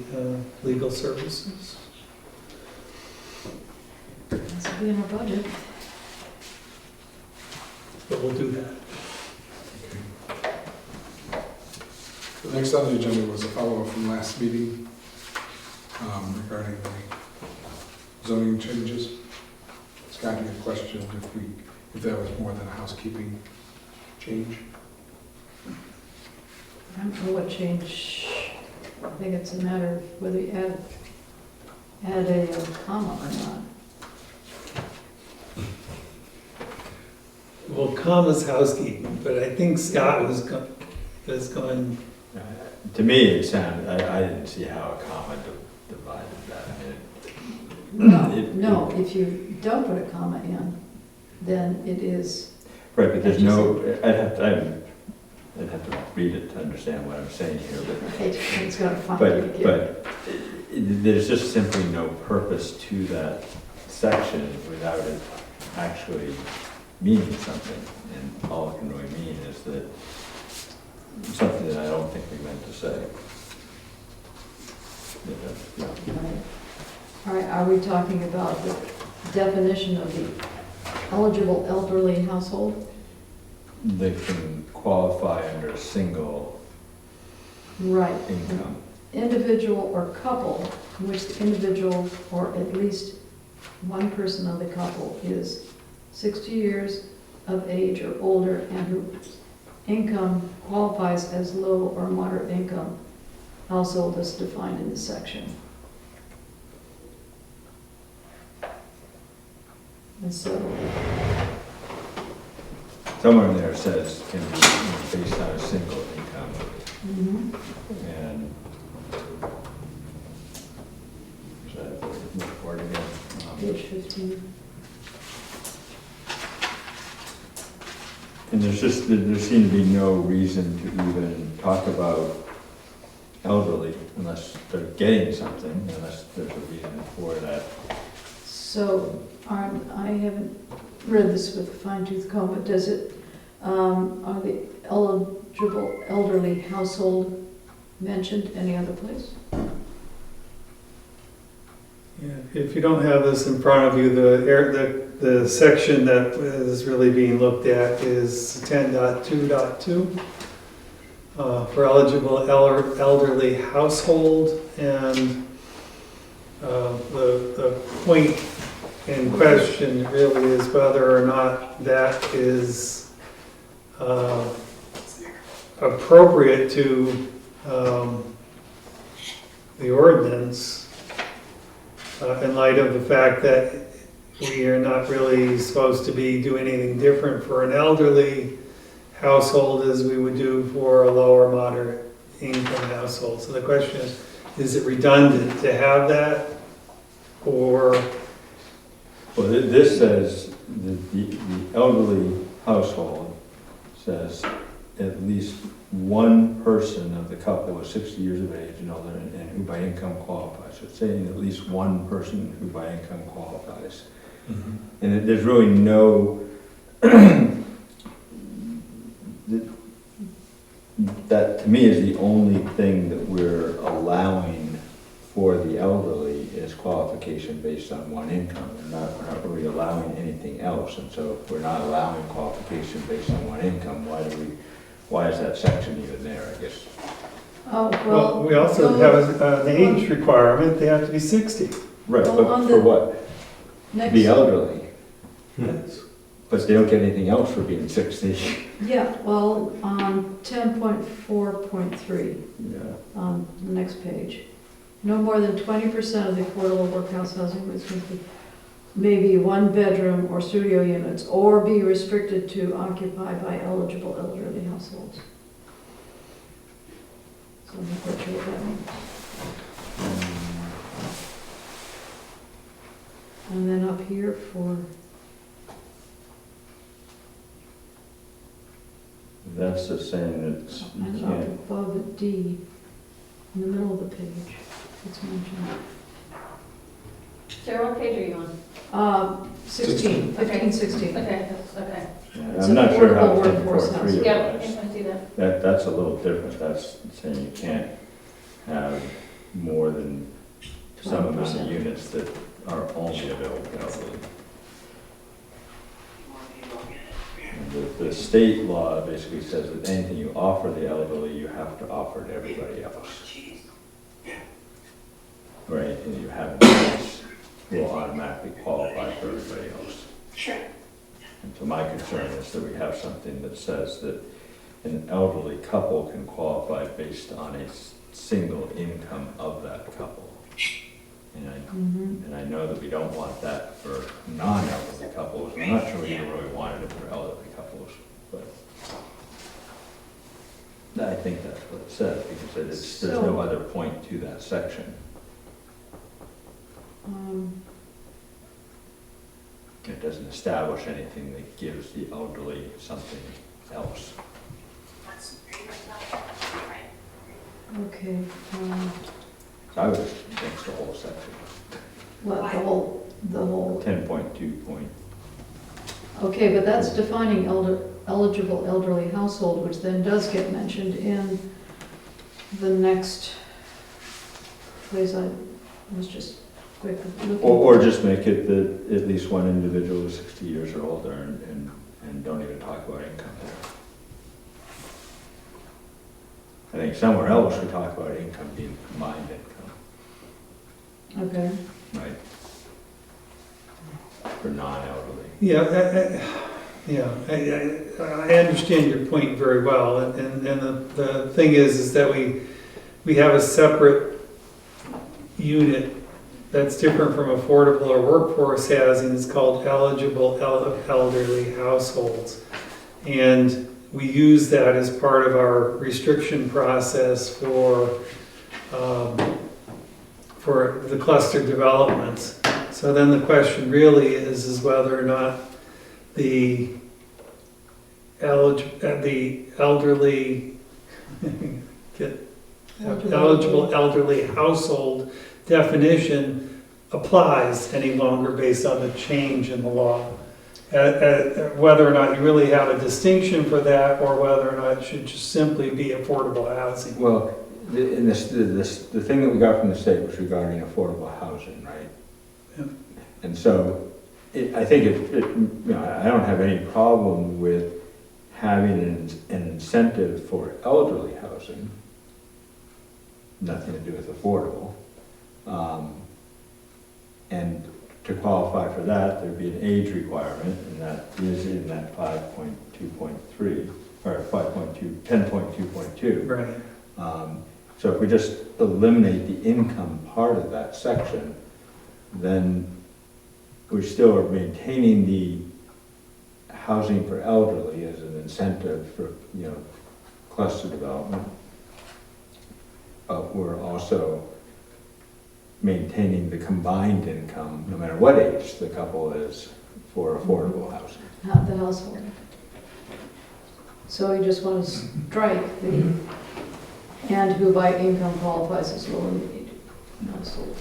legal services. This will be in our budget. But we'll do that. The next on the agenda was a follow-up from last meeting regarding the zoning changes. Scott, you had questioned if that was more than a housekeeping change. I don't know what change, I think it's a matter of whether you add a comma or not. Well, comma's housekeeping, but I think Scott was going, To me, it sounded, I didn't see how a comma divided that. I mean, No, if you don't put a comma in, then it is, Right, but there's no, I'd have to read it to understand what I'm saying here, right, it's gonna find it again. but there's just simply no purpose to that section without it actually meaning something. And all it can really mean is that something that I don't think we meant to say. Yeah. Right. All right, are we talking about the definition of the eligible elderly household? They can qualify under a single Right. income. Individual or couple in which the individual or at least one person of the couple is 60 years of age or older and whose income qualifies as low or moderate income household as defined in this section. And so, Somewhere in there says can be based on a single income. And is that the word again? page 15. And there seemed to be no reason to even talk about elderly unless they're getting something, unless there's a reason for that. So, I haven't read this with a fine tooth comb, but does it, are the eligible elderly household mentioned any other place? yeah, if you don't have this in front of you, the section that is really being looked at is 10.2.2 for eligible elderly household, and the point in question really is whether or not that is appropriate to the ordinance in light of the fact that we are not really supposed to be doing anything different for an elderly household as we would do for a lower moderate income household. So the question is it redundant to have that, or? Well, this says the elderly household says at least one person of the couple is 60 years of age and older and who by income qualifies. So it's saying at least one person who by income qualifies. And there's really no, that to me is the only thing that we're allowing for the elderly is qualification based on one income. We're not really allowing anything else. And so if we're not allowing qualification based on one income, why is that section even there, I guess? Oh, Well, we also have an age requirement, they have to be 60. Right, Well, but on for the what? next, The elderly. Yes. But they don't get anything else for being 60. yeah, well, on 10.4.3, Yeah. on the next page, no more than 20% of the affordable workhouse housing was may be one bedroom or studio units, or be restricted to occupied by eligible elderly households. So I'm not quite sure what that means. And then up here for, That's just saying that and you up can't, above at D, in the middle of the page, it's mentioned. Sarah, what page are you on? 16, 15, 16. Okay, that's, okay. It's I'm not sure how affordable workforce 10.3 housing. Yeah, applies. I see that. That's a little different, that's saying you can't have more than some amount of 12%. units that are only available to elderly. And the state law basically says that anything you offer the elderly, you have to offer to everybody else. Right, and you have this will automatically qualify for everybody else. Sure. And so my concern is that we have something that says that an elderly couple can qualify based on a single income of that couple. And I know that we don't want that for non-elderly couples. I'm not sure we even really wanted it for elderly couples, but I think that's what it says, because there's no other point to that section. It doesn't establish anything that gives the elderly something else. Okay, So I was against the whole section, what, the whole, 10.2 point. okay, but that's defining eligible elderly household, which then does get mentioned in the next phrase I was just quickly looking. Or just make it that at least one individual is 60 years or older and don't even talk about income there. I think somewhere else we talk about income being combined income, Okay, right? For non-elderly. I understand your point very well, and the thing is that we have a separate unit that's different from affordable or workforce housing. It's called eligible elderly households. And we use that as part of our restriction process for the cluster developments. So then the question really is whether or not the elderly eligible elderly household definition applies any longer based on the change in the law. Whether or not you really have a distinction for that, or whether or not it should just simply be affordable housing. Well, the thing that we got from the state was regarding affordable housing, right? Yeah. And so I think I don't have any problem with having an incentive for elderly housing, nothing to do with affordable. And to qualify for that, there'd be an age requirement, and that is in that 5.2.3, or 10.2.2. Right. So if we just eliminate the income part of that section, then we still are maintaining the housing for elderly as an incentive for, cluster development. But we're also maintaining the combined income, no matter what age the couple is, for affordable housing. the household. So you just want to strike the, and who by income qualifies as low and medium household.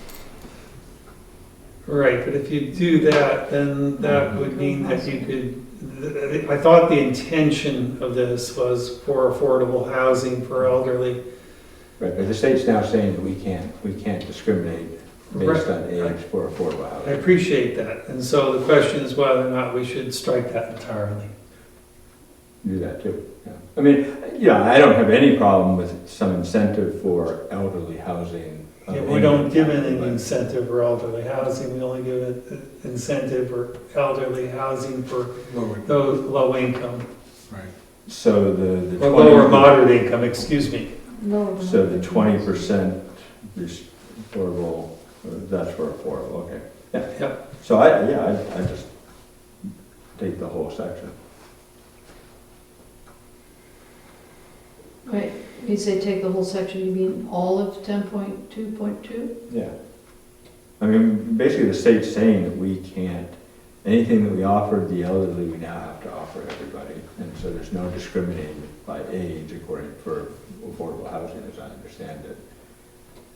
Right, but if you do that, then that would mean that you could, I thought the intention of this was for affordable housing for elderly. Right, but the state's now saying that we can't discriminate based on age for affordable I housing. appreciate that, and so the question is whether or not we should strike that entirely. Do that too, yeah. I mean, I don't have any problem with some incentive for elderly housing. of Yeah, we any don't give kind, any but- incentive for elderly housing, we only give an incentive for elderly housing for Lower, those low income, right. So the or 20 lower moderate income, excuse me. Lower than So the that. 20% is affordable, that's for affordable, okay. Yeah. So I just take the whole section. Wait, you say take the whole section, you mean all of 10.2.2? Yeah. I mean, basically the state's saying that we can't, anything that we offered the elderly, we now have to offer everybody. And so there's no discriminating by age according for affordable housing, as I understand it.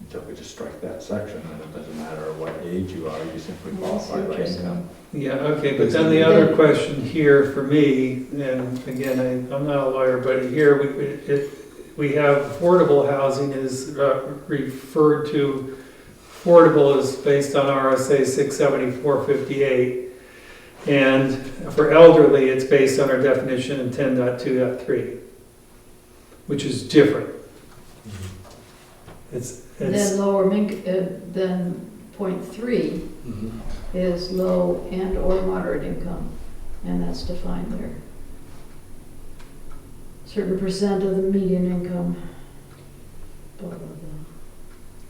Until we just strike that section, and it doesn't matter what age you are, you simply I see qualify what by you're income. Yeah, okay, but then the other question here for me, and again, I'm not a lawyer, but here we have affordable housing is referred to, affordable is based on RSA 674-58. And for elderly, it's based on our definition in 10.2.3, which is different. It's Then lower, then .3 is low and or moderate income, and that's defined there. Certain percent of the median income, blah, blah, blah.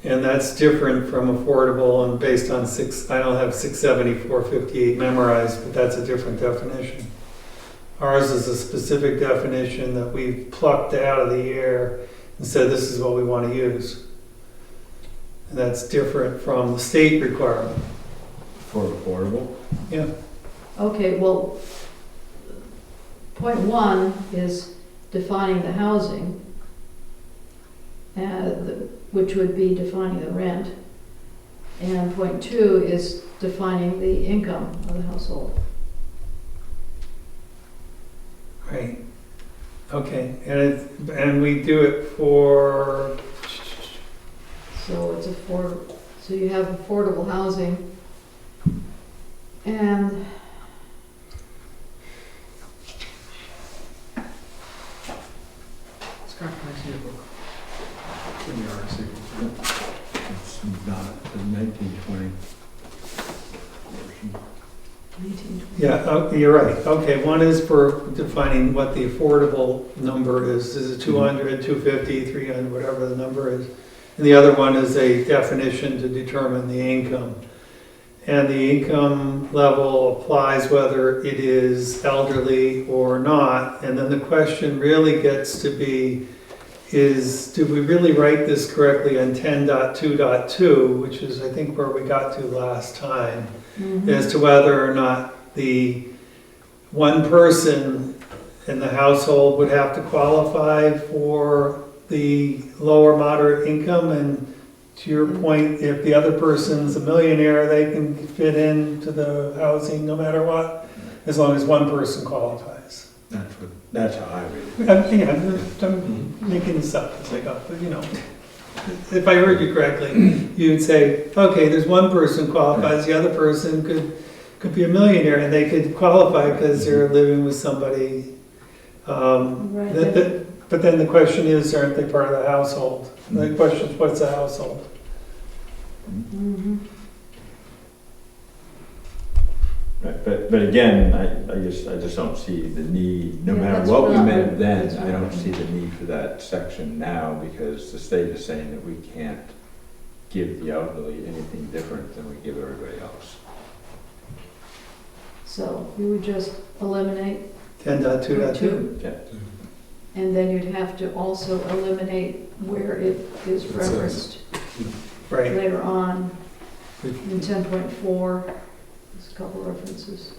And that's different from affordable and based on I don't have 674-58 memorized, but that's a different definition. Ours is a specific definition that we've plucked out of the air and said this is what we want to use. And that's different from the state requirement. For affordable? Yeah. Okay, well, .1 is defining the housing, which would be defining the rent, and .2 is defining the income of the household. Right. Okay, and we do it for, So it's so you have affordable housing, and Scott, can I see a book? In the RSA. It's not the 1920 version. 1920. yeah, you're right. Okay, one is for defining what the affordable number is. Is it 200, 250, 300, whatever the number is? And the other one is a definition to determine the income. And the income level applies whether it is elderly or not. And then the question really gets to be, did we really write this correctly on 10.2.2, which is I think where we got to last time, as to whether or not the one person in the household would have to qualify for the lower moderate income, and to your point, if the other person's a millionaire, they can fit into the housing no matter what, as long as one person qualifies. That's how I read it. I'm making this up as I go, but if I heard you correctly, you'd say, okay, there's one person qualifies, the other person could be a millionaire, and they could qualify because they're living with somebody. Right. But then the question is, aren't they part of the household? And the question is, what's a household? Mhm. Right, but again, I just don't see the need, no Yeah, matter that's what we not meant right. then, That's I don't right. see the need for that section now, because the state is saying that we can't give the elderly anything different than we give everybody else. So you would just eliminate 10.2.2. Yeah. and then you'd have to also eliminate where it is It says. referenced Right. later on in 10.4. There's a couple references.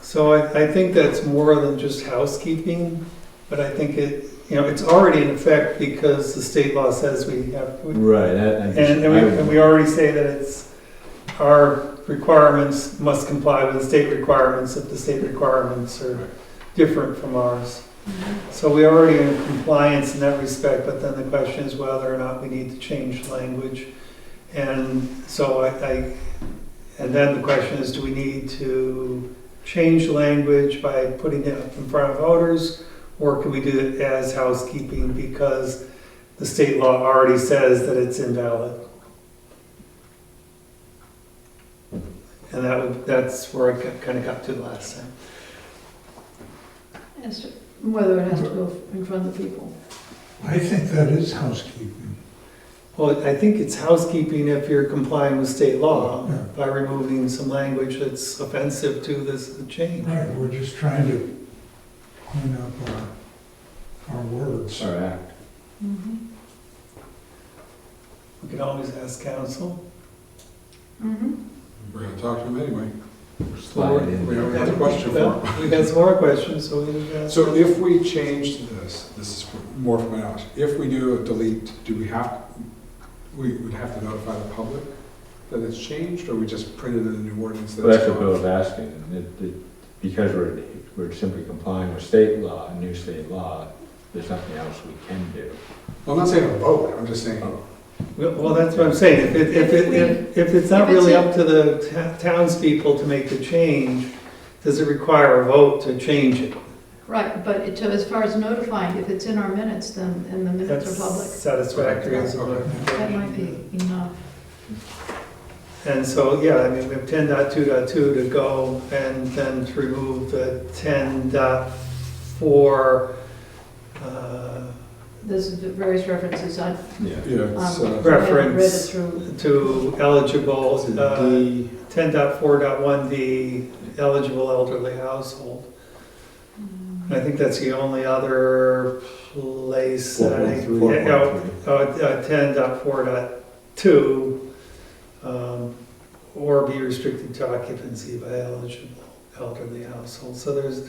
So I think that's more than just housekeeping, but I think it's already in effect because the state law says we have, Right. and we already say that it's, our requirements must comply with the state requirements if the state requirements are different from ours. So we are already in compliance in that respect, but then the question is whether or not we need to change language. And so and then the question is, do we need to change language by putting it in front of voters, or can we do it as housekeeping because the state law already says that it's invalid? And that's where I kind of got to last time. As to whether it has to go in front of the people. I think that is housekeeping. Well, I think it's housekeeping if you're complying with state law Yeah. by removing some language that's offensive to this change. Right, we're just trying to clean up our words. Our act. Mhm. We can always ask council. Mhm. We're gonna talk to him anyway. Slide it in We there. already have a question for him. We got some more questions, so we can ask. So if we change this is more from my knowledge, if we do a delete, we would have to notify the public that it's changed, or we just printed in a new ordinance Well, that's that's what Bill was asking, because we're simply complying with state law, new state law, there's nothing else we can do. Well, I'm not saying a vote, I'm just saying, Well, that's what I'm saying, if it's not really up to the townspeople to make the change, does it require a vote to change it? Right, but as far as notifying, if it's in our minutes, then the minutes That's are public. satisfactory as a Okay. That might be enough. And so, yeah, I mean, we have 10.2.2 to go, and then to remove the 10.4, There's various references, I Yeah. it's, haven't read it reference through. to eligible, It's a D. 10.4.1D, eligible elderly household. I think that's the only other place that I, 10.4.2, or be restricted to occupancy by eligible elderly household. So there's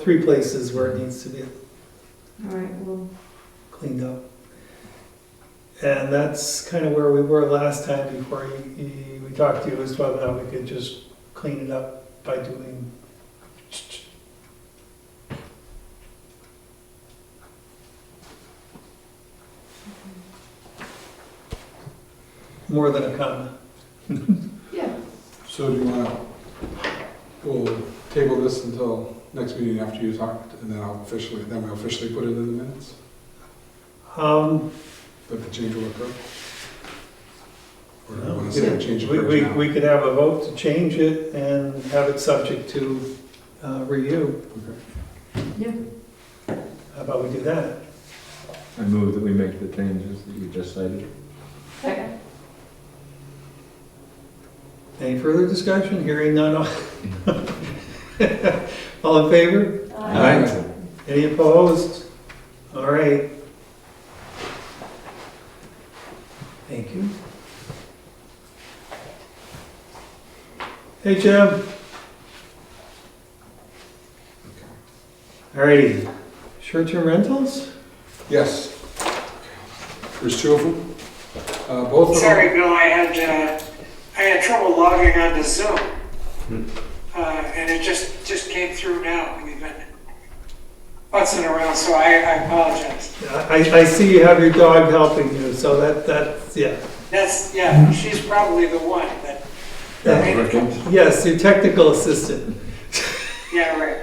three places where it needs to be All right, well, cleaned up. And that's kind of where we were last time before we talked to you, as to whether or not we could just clean it up by doing. More than a comment. yeah, so do you wanna, we'll table this until next meeting after you talked, and then we'll officially put it in the minutes, that the change will occur? Or do you wanna say the change occurs now? We could have a vote to change it and have it subject to review. Okay. yeah. How about we do that? I move that we make the changes that you just cited. Second. Any further discussion? Hearing none. All in favor? Aye. Any opposed? All right. Thank you. Hey, Jim. All righty. Short-term rentals? Yes. There's two of them. Both of them. Sorry, Bill, I had trouble logging onto Zoom. And it just came through now. We've been futzing around, so I apologize. I see you have your dog helping you, so that's, yeah. Yeah, she's probably the one, but, Yes, your technical assistant. yeah, right.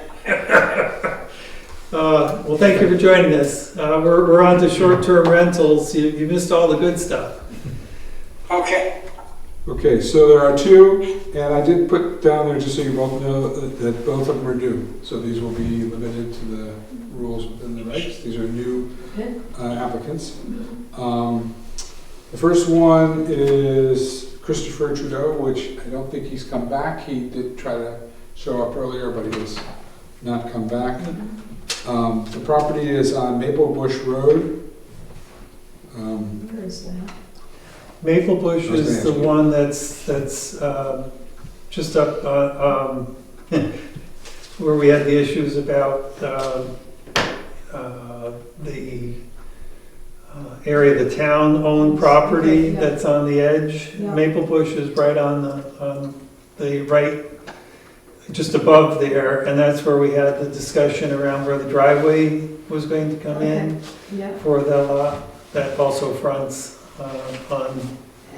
Well, thank you for joining us. We're on to short-term rentals. You missed all the good stuff. Okay, Okay, so there are two, and I did put down there, just so you both know, that both of them are due. So these will be limited to the rules within the regs. These are new Okay. applicants. The first one is Christopher Trudeau, which I don't think he's come back. He did try to show up earlier, but he has not come back. The property is on Maple Bush Road. Where is that? Maple Bush I was is the gonna ask you. one that's just up where we had the issues about the area of the town-owned property Yeah. that's on the edge. Yeah. Maple Bush is right on the right, just above there, and that's where we had the discussion around where the driveway was going to come in Yeah, for the lot that also fronts on.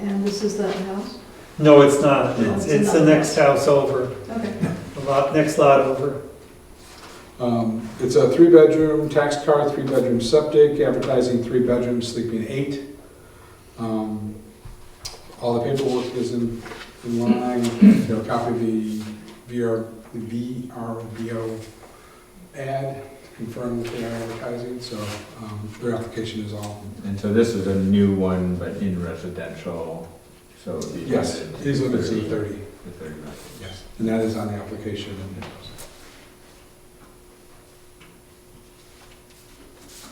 and this is that house? No, it's not. No, It's it's it's the another next house over, Okay. next lot over. It's a 3-bedroom, tax car, 3-bedroom septic, advertising 3 bedrooms, sleeping 8. All the paperwork is in line. You have a copy of the VRBO ad confirm that they are advertising, so their application is all. And so this is a new one, but in residential, so. it'd be Yes, limited these limits are 30. to 30 residents. Yes. And that is on the application.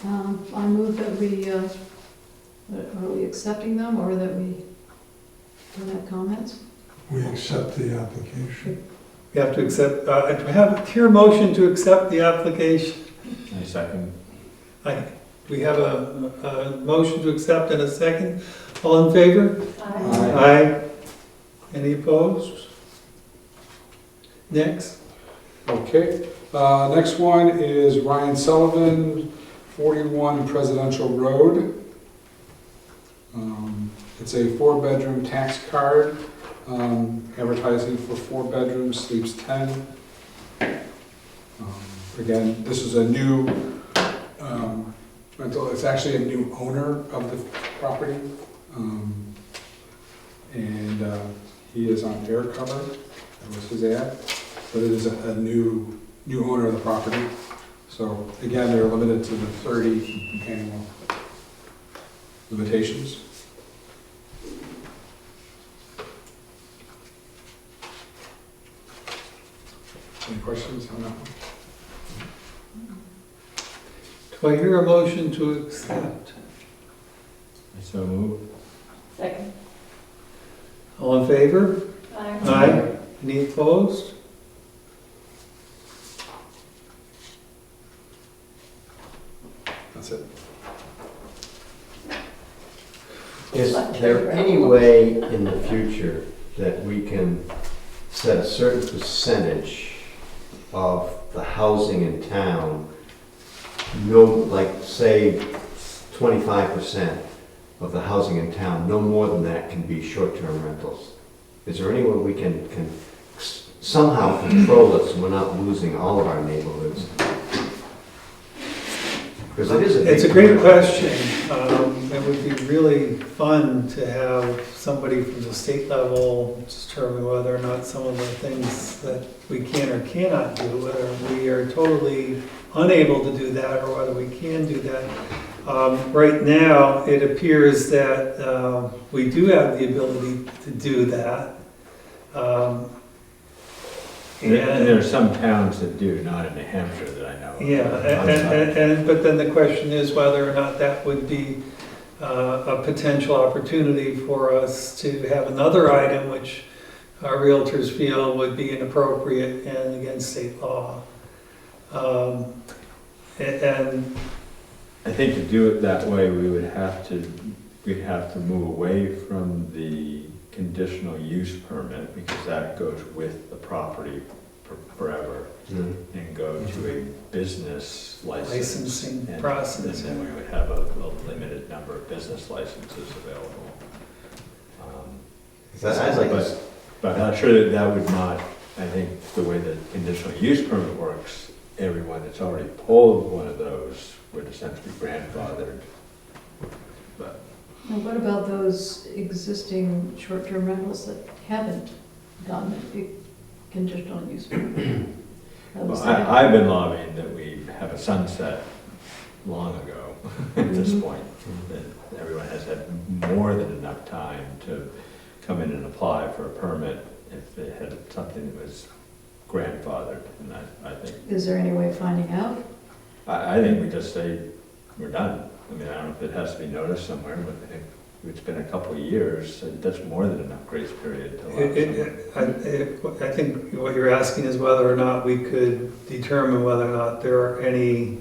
I move that are we accepting them or that we don't have comments? We accept the application. We have to accept, do I have here a motion to accept the application? I second. We have a motion to accept and a second. All in favor? Aye. Any opposed? Next. Okay, next one is Ryan Sullivan, 41 Presidential Road. It's a 4-bedroom tax card, advertising for 4 bedrooms, sleeps 10. Again, this is a new rental, it's actually a new owner of the property. And he is on air cover, that was his ad, but it is a new owner of the property. So again, they're limited to the 30 annual limitations. Any questions on that one? Do I hear a motion to accept? I so move. Second. All in favor? Aye. Aye. Any opposed? That's it. Is there any way in the future that we can set a certain percentage of the housing in town, no, like, say, 25% of the housing in town, no more than that can be short-term rentals? Is there any way we can somehow control it so we're not losing all of our neighborhoods? Because it is a big It's a great question. question. It would be really fun to have somebody from the state level determine whether or not some of the things that we can or cannot do, whether we are totally unable to do that or whether we can do that. Right now, it appears that we do have the ability to do that. And there are some towns that do, not in New Hampshire that I know of. Yeah, but then the question is whether or not that would be a potential opportunity for us to have another item which our realtors feel would be inappropriate and against state law. And I think to do it that way, we'd have to move away from the conditional use permit, because that goes with the property forever, and go to a business license. licensing And process. then we would have a limited number of business licenses available. But I'm not sure that would not, I think the way the conditional use permit works, everyone that's already pulled one of those would essentially be grandfathered. But Now, what about those existing short-term rentals that haven't gotten a conditional use permit? well, I've been lobbying that we have a sunset long ago at this point, that everyone has had more than enough time to come in and apply for a permit if they had something that was grandfathered, and I think, Is there any way of finding out? I think we just say, we're done. I mean, I don't know if it has to be noticed somewhere, but I think it's been a couple of years, and that's more than enough grace period to allow someone. I think what you're asking is whether or not we could determine whether or not there are any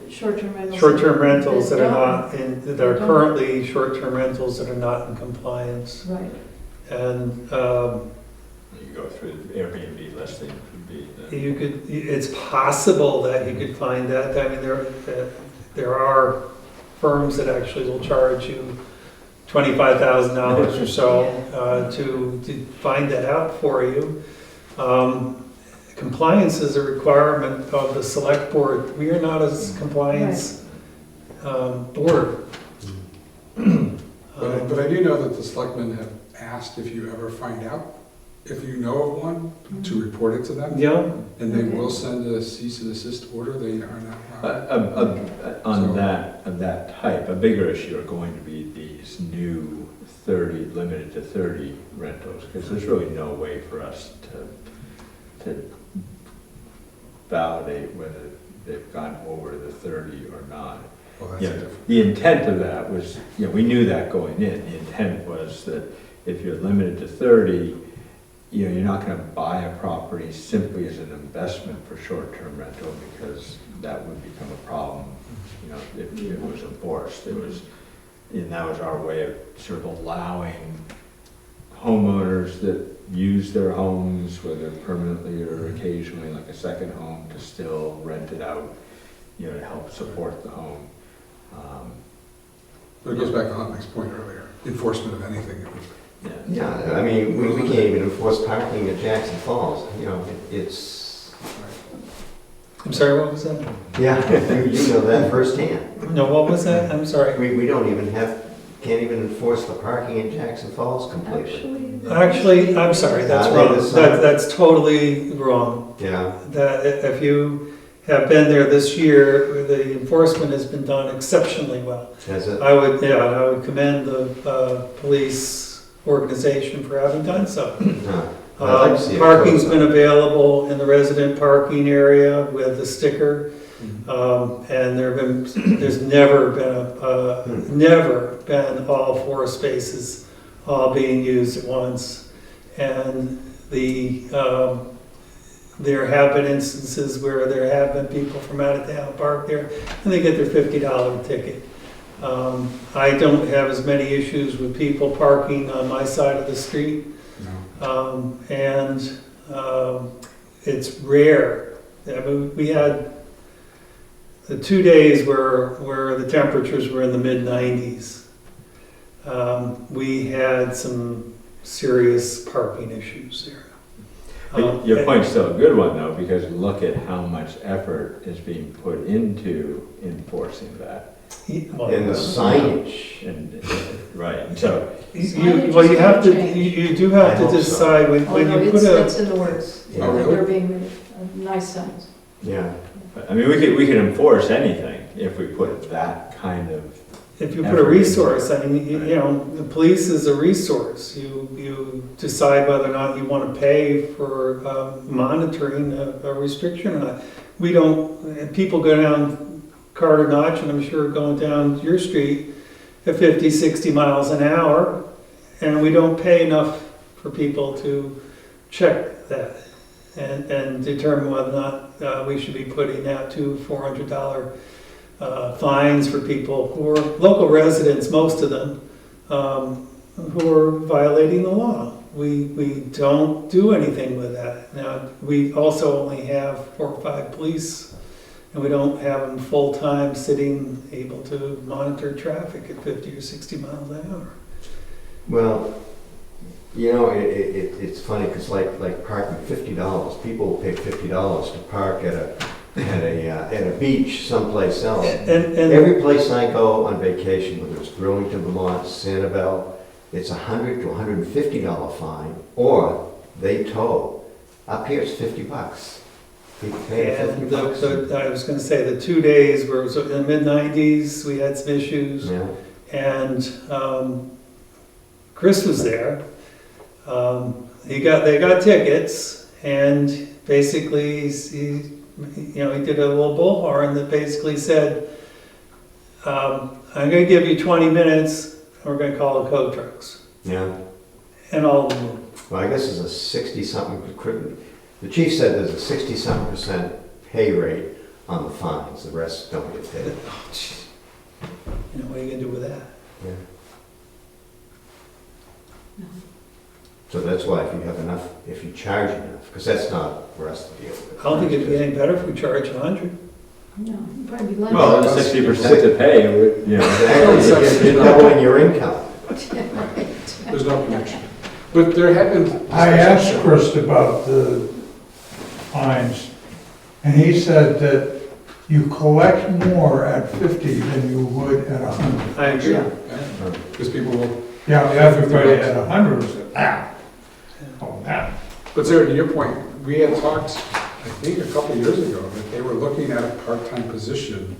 Short-term rentals? short-term rentals that are don't- not that are currently short-term rentals that are not in compliance. Right. And You go through the Airbnb listing, would be the. you could, it's possible that you could find that. I mean, there are firms that actually will charge you $25,000 or so to find that out for you. Compliance is a requirement of the select board. We are not a compliance board. But I do know that the selectmen have asked if you ever find out if you know of one, to report it to them. Yeah, And they Okay. will send a cease and desist order, they are not allowed. On So- that, of that type, a bigger issue are going to be these new 30, limited to 30 rentals, because there's really no way for us to validate whether they've gone over the 30 or not. Well, that's Yeah, different. the intent of that was, we knew that going in. The intent was that if you're limited to 30, you're not gonna buy a property simply as an investment for short-term rental, because that would become a problem, if it was enforced. And that was our way of sort of allowing homeowners that use their homes, whether permanently or occasionally, like a second home, to still rent it out, to help support the home. But it goes back to Huntley's point earlier, enforcement of anything. Yeah, I mean, we can't even enforce parking at Jackson Falls, it's, I'm sorry, what was that? yeah, you know that firsthand. No, what was that? I'm sorry. We don't even can't even enforce the parking in Jackson Falls completely. Actually, I'm sorry, that's wrong. That's totally wrong. Yeah, That if you have been there this year, the enforcement has been done exceptionally well. has it? I would commend the police organization for having done so. No. I'd like to see it Parking's closed been up. available in the resident parking area with the sticker. And there's never been all 4 spaces all being used at once. And there have been instances where there have been people from out of town park there, and they get their $50 ticket. I don't have as many issues with people parking on my side of the street. No. It's rare. I mean, we had the 2 days where the temperatures were in the mid-90s. We had some serious parking issues there. But your point's still a good one, though, because look at how much effort is being put into enforcing that. And the signage. And, right, so, You have to, you do have I to hope so. decide when Oh, no, you put it's a, in the works. Yeah. Oh, really? They're being, nice signs. Yeah, I mean, we could enforce anything if we put that kind of, if you put a resource, I mean, the police is a resource. You decide whether or not you want to pay for monitoring a restriction or not. We don't, people go down Carter Notch, and I'm sure going down your street at 50, 60 miles an hour, and we don't pay enough for people to check that and determine whether or not we should be putting out $200-400 fines for people who are local residents, most of them, who are violating the law. We don't do anything with that. Now, we also only have 4 or 5 police, and we don't have them full-time sitting, able to monitor traffic at 50 or 60 miles an hour. well, it's funny, because like parking $50, people will pay $50 to park at a beach someplace else. And Every place I go on vacation, whether it's Burlington, Vermont, Sanibel, it's $100 to $150 fine, or they tow. Up here, it's $50. People pay And $50. I was going to say, the 2 days where it was in the mid-90s, we had some issues, Yeah, and Chris was there. They got tickets, and basically he did a little bullhorn that basically said, I'm going to give you 20 minutes, and we're going to call the tow trucks. yeah. And all of them moved. Well, I guess it's a 60-something, the chief said there's a 60-something% pay rate on the fines, the rest don't get paid. What are you going to do with that? Yeah. So that's why if you charge enough, because that's not for us to deal with. I don't think it'd be any better if we charge 100. No, it'd probably be less. well, 60% to pay, Exactly, you're doubling your income. There's no connection. But there have been. I asked Chris about the fines, and he said that you collect more at 50 than you would at 100. I agree. Because people will, Yeah, everybody at 100 was, Oh, that. But Sarah, to your point, we had talked, I think, a couple of years ago, that they were looking at a part-time position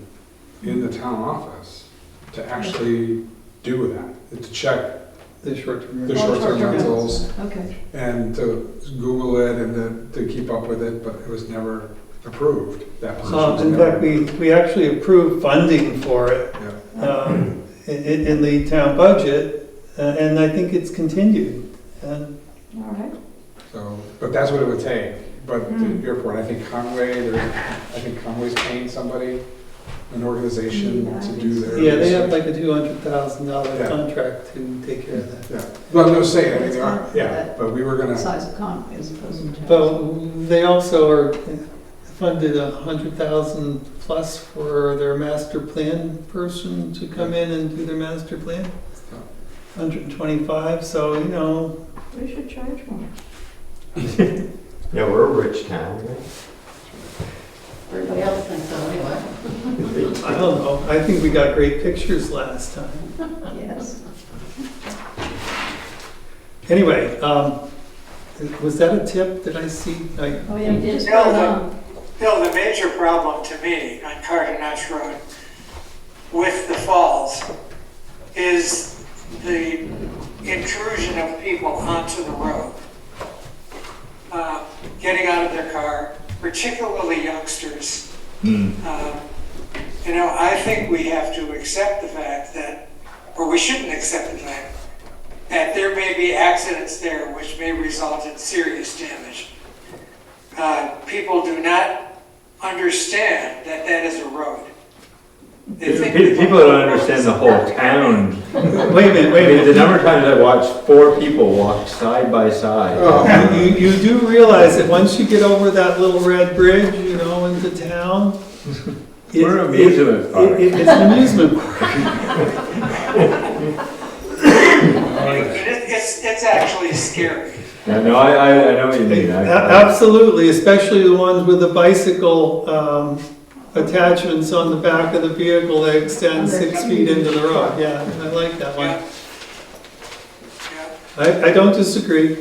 in the town office to actually do that, to check The short-term. the Oh, short-term short-term rentals Okay. and to Google it and to keep up with it, but it was never approved, that position. was In never- fact, we actually approved funding for it Yeah. in the town budget, and I think it's continued. And All right. So, but that's what it would take. But to your point, I think Conway's paying somebody, an organization Yeah, I to think do so. their. yeah, they have like a $200,000 Yeah. contract to take care of that. Yeah, well, I'm just saying, I mean, It's they are, not yeah, that but we were gonna, Size of Conway as opposed to. But they also are funded 100,000 plus for their master plan person to come in and do their master plan. 125, so, you know, We should charge more. Yeah, we're a rich town, right? Everybody else thinks so anyway. I don't know, I think we got great pictures last time. Yes. Anyway, was that a tip that I see? Oh, yeah, You did. just put it on. Bill, the major problem to me on Carter Notch Road with the falls is the intrusion of people onto the road. Getting out of their car, particularly youngsters. You know, I think we have to accept the fact that, or we shouldn't accept the fact, that there may be accidents there which may result in serious damage. People do not understand that that is a road. They think People don't understand the whole town. Wait a minute, wait a I mean, the minute. number of times I watched 4 people walk side by side. Oh. You do realize that once you get over that little red bridge, you know, into town. We're an amusement park. It's an amusement park. it's actually scary. Yeah, no, I know what you mean. Absolutely, especially the ones with the bicycle attachments on the back of the vehicle that extend 6 feet into the road. Yeah, I like that one. Yeah. I don't disagree.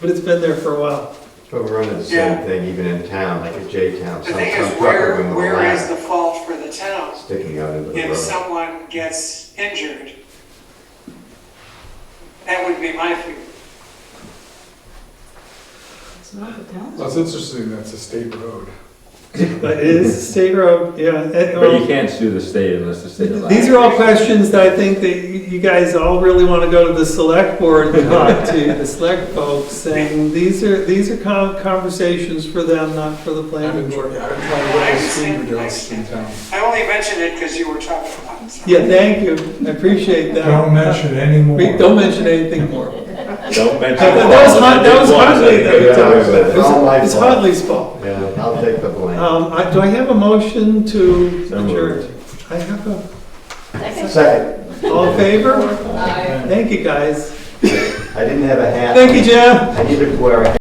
But it's been there for a while. But we're running the Yeah. same thing even in town, like at J-Town. The some thing is, trucker with a where lamp is the fault for the town Sticking out into the if road. someone gets injured? That would be my feeling. It's not the town's. well, it's interesting, that's a state road. But it is a state road, yeah. But you can't sue the state unless the state allows. These are all questions that I think that you guys all really want to go to the select board and talk to the select folks. And these are conversations for them, not for the I've planning been board. trying to get those speed reductions in town. I only mentioned it because you were talking about it. so. Yeah, thank you. I appreciate that. Don't mention any more. Don't mention anything more. Don't mention. That was Huntley that we Yeah, talked about. it's all my It's fault. Huntley's fault. Yeah, I'll take the blame. Do I have a motion to So adjourn? moved. I have a, Second, all in favor? Aye. Thank you, guys. I didn't have a hat. Thank you, Jeff. I needed to wear a hat.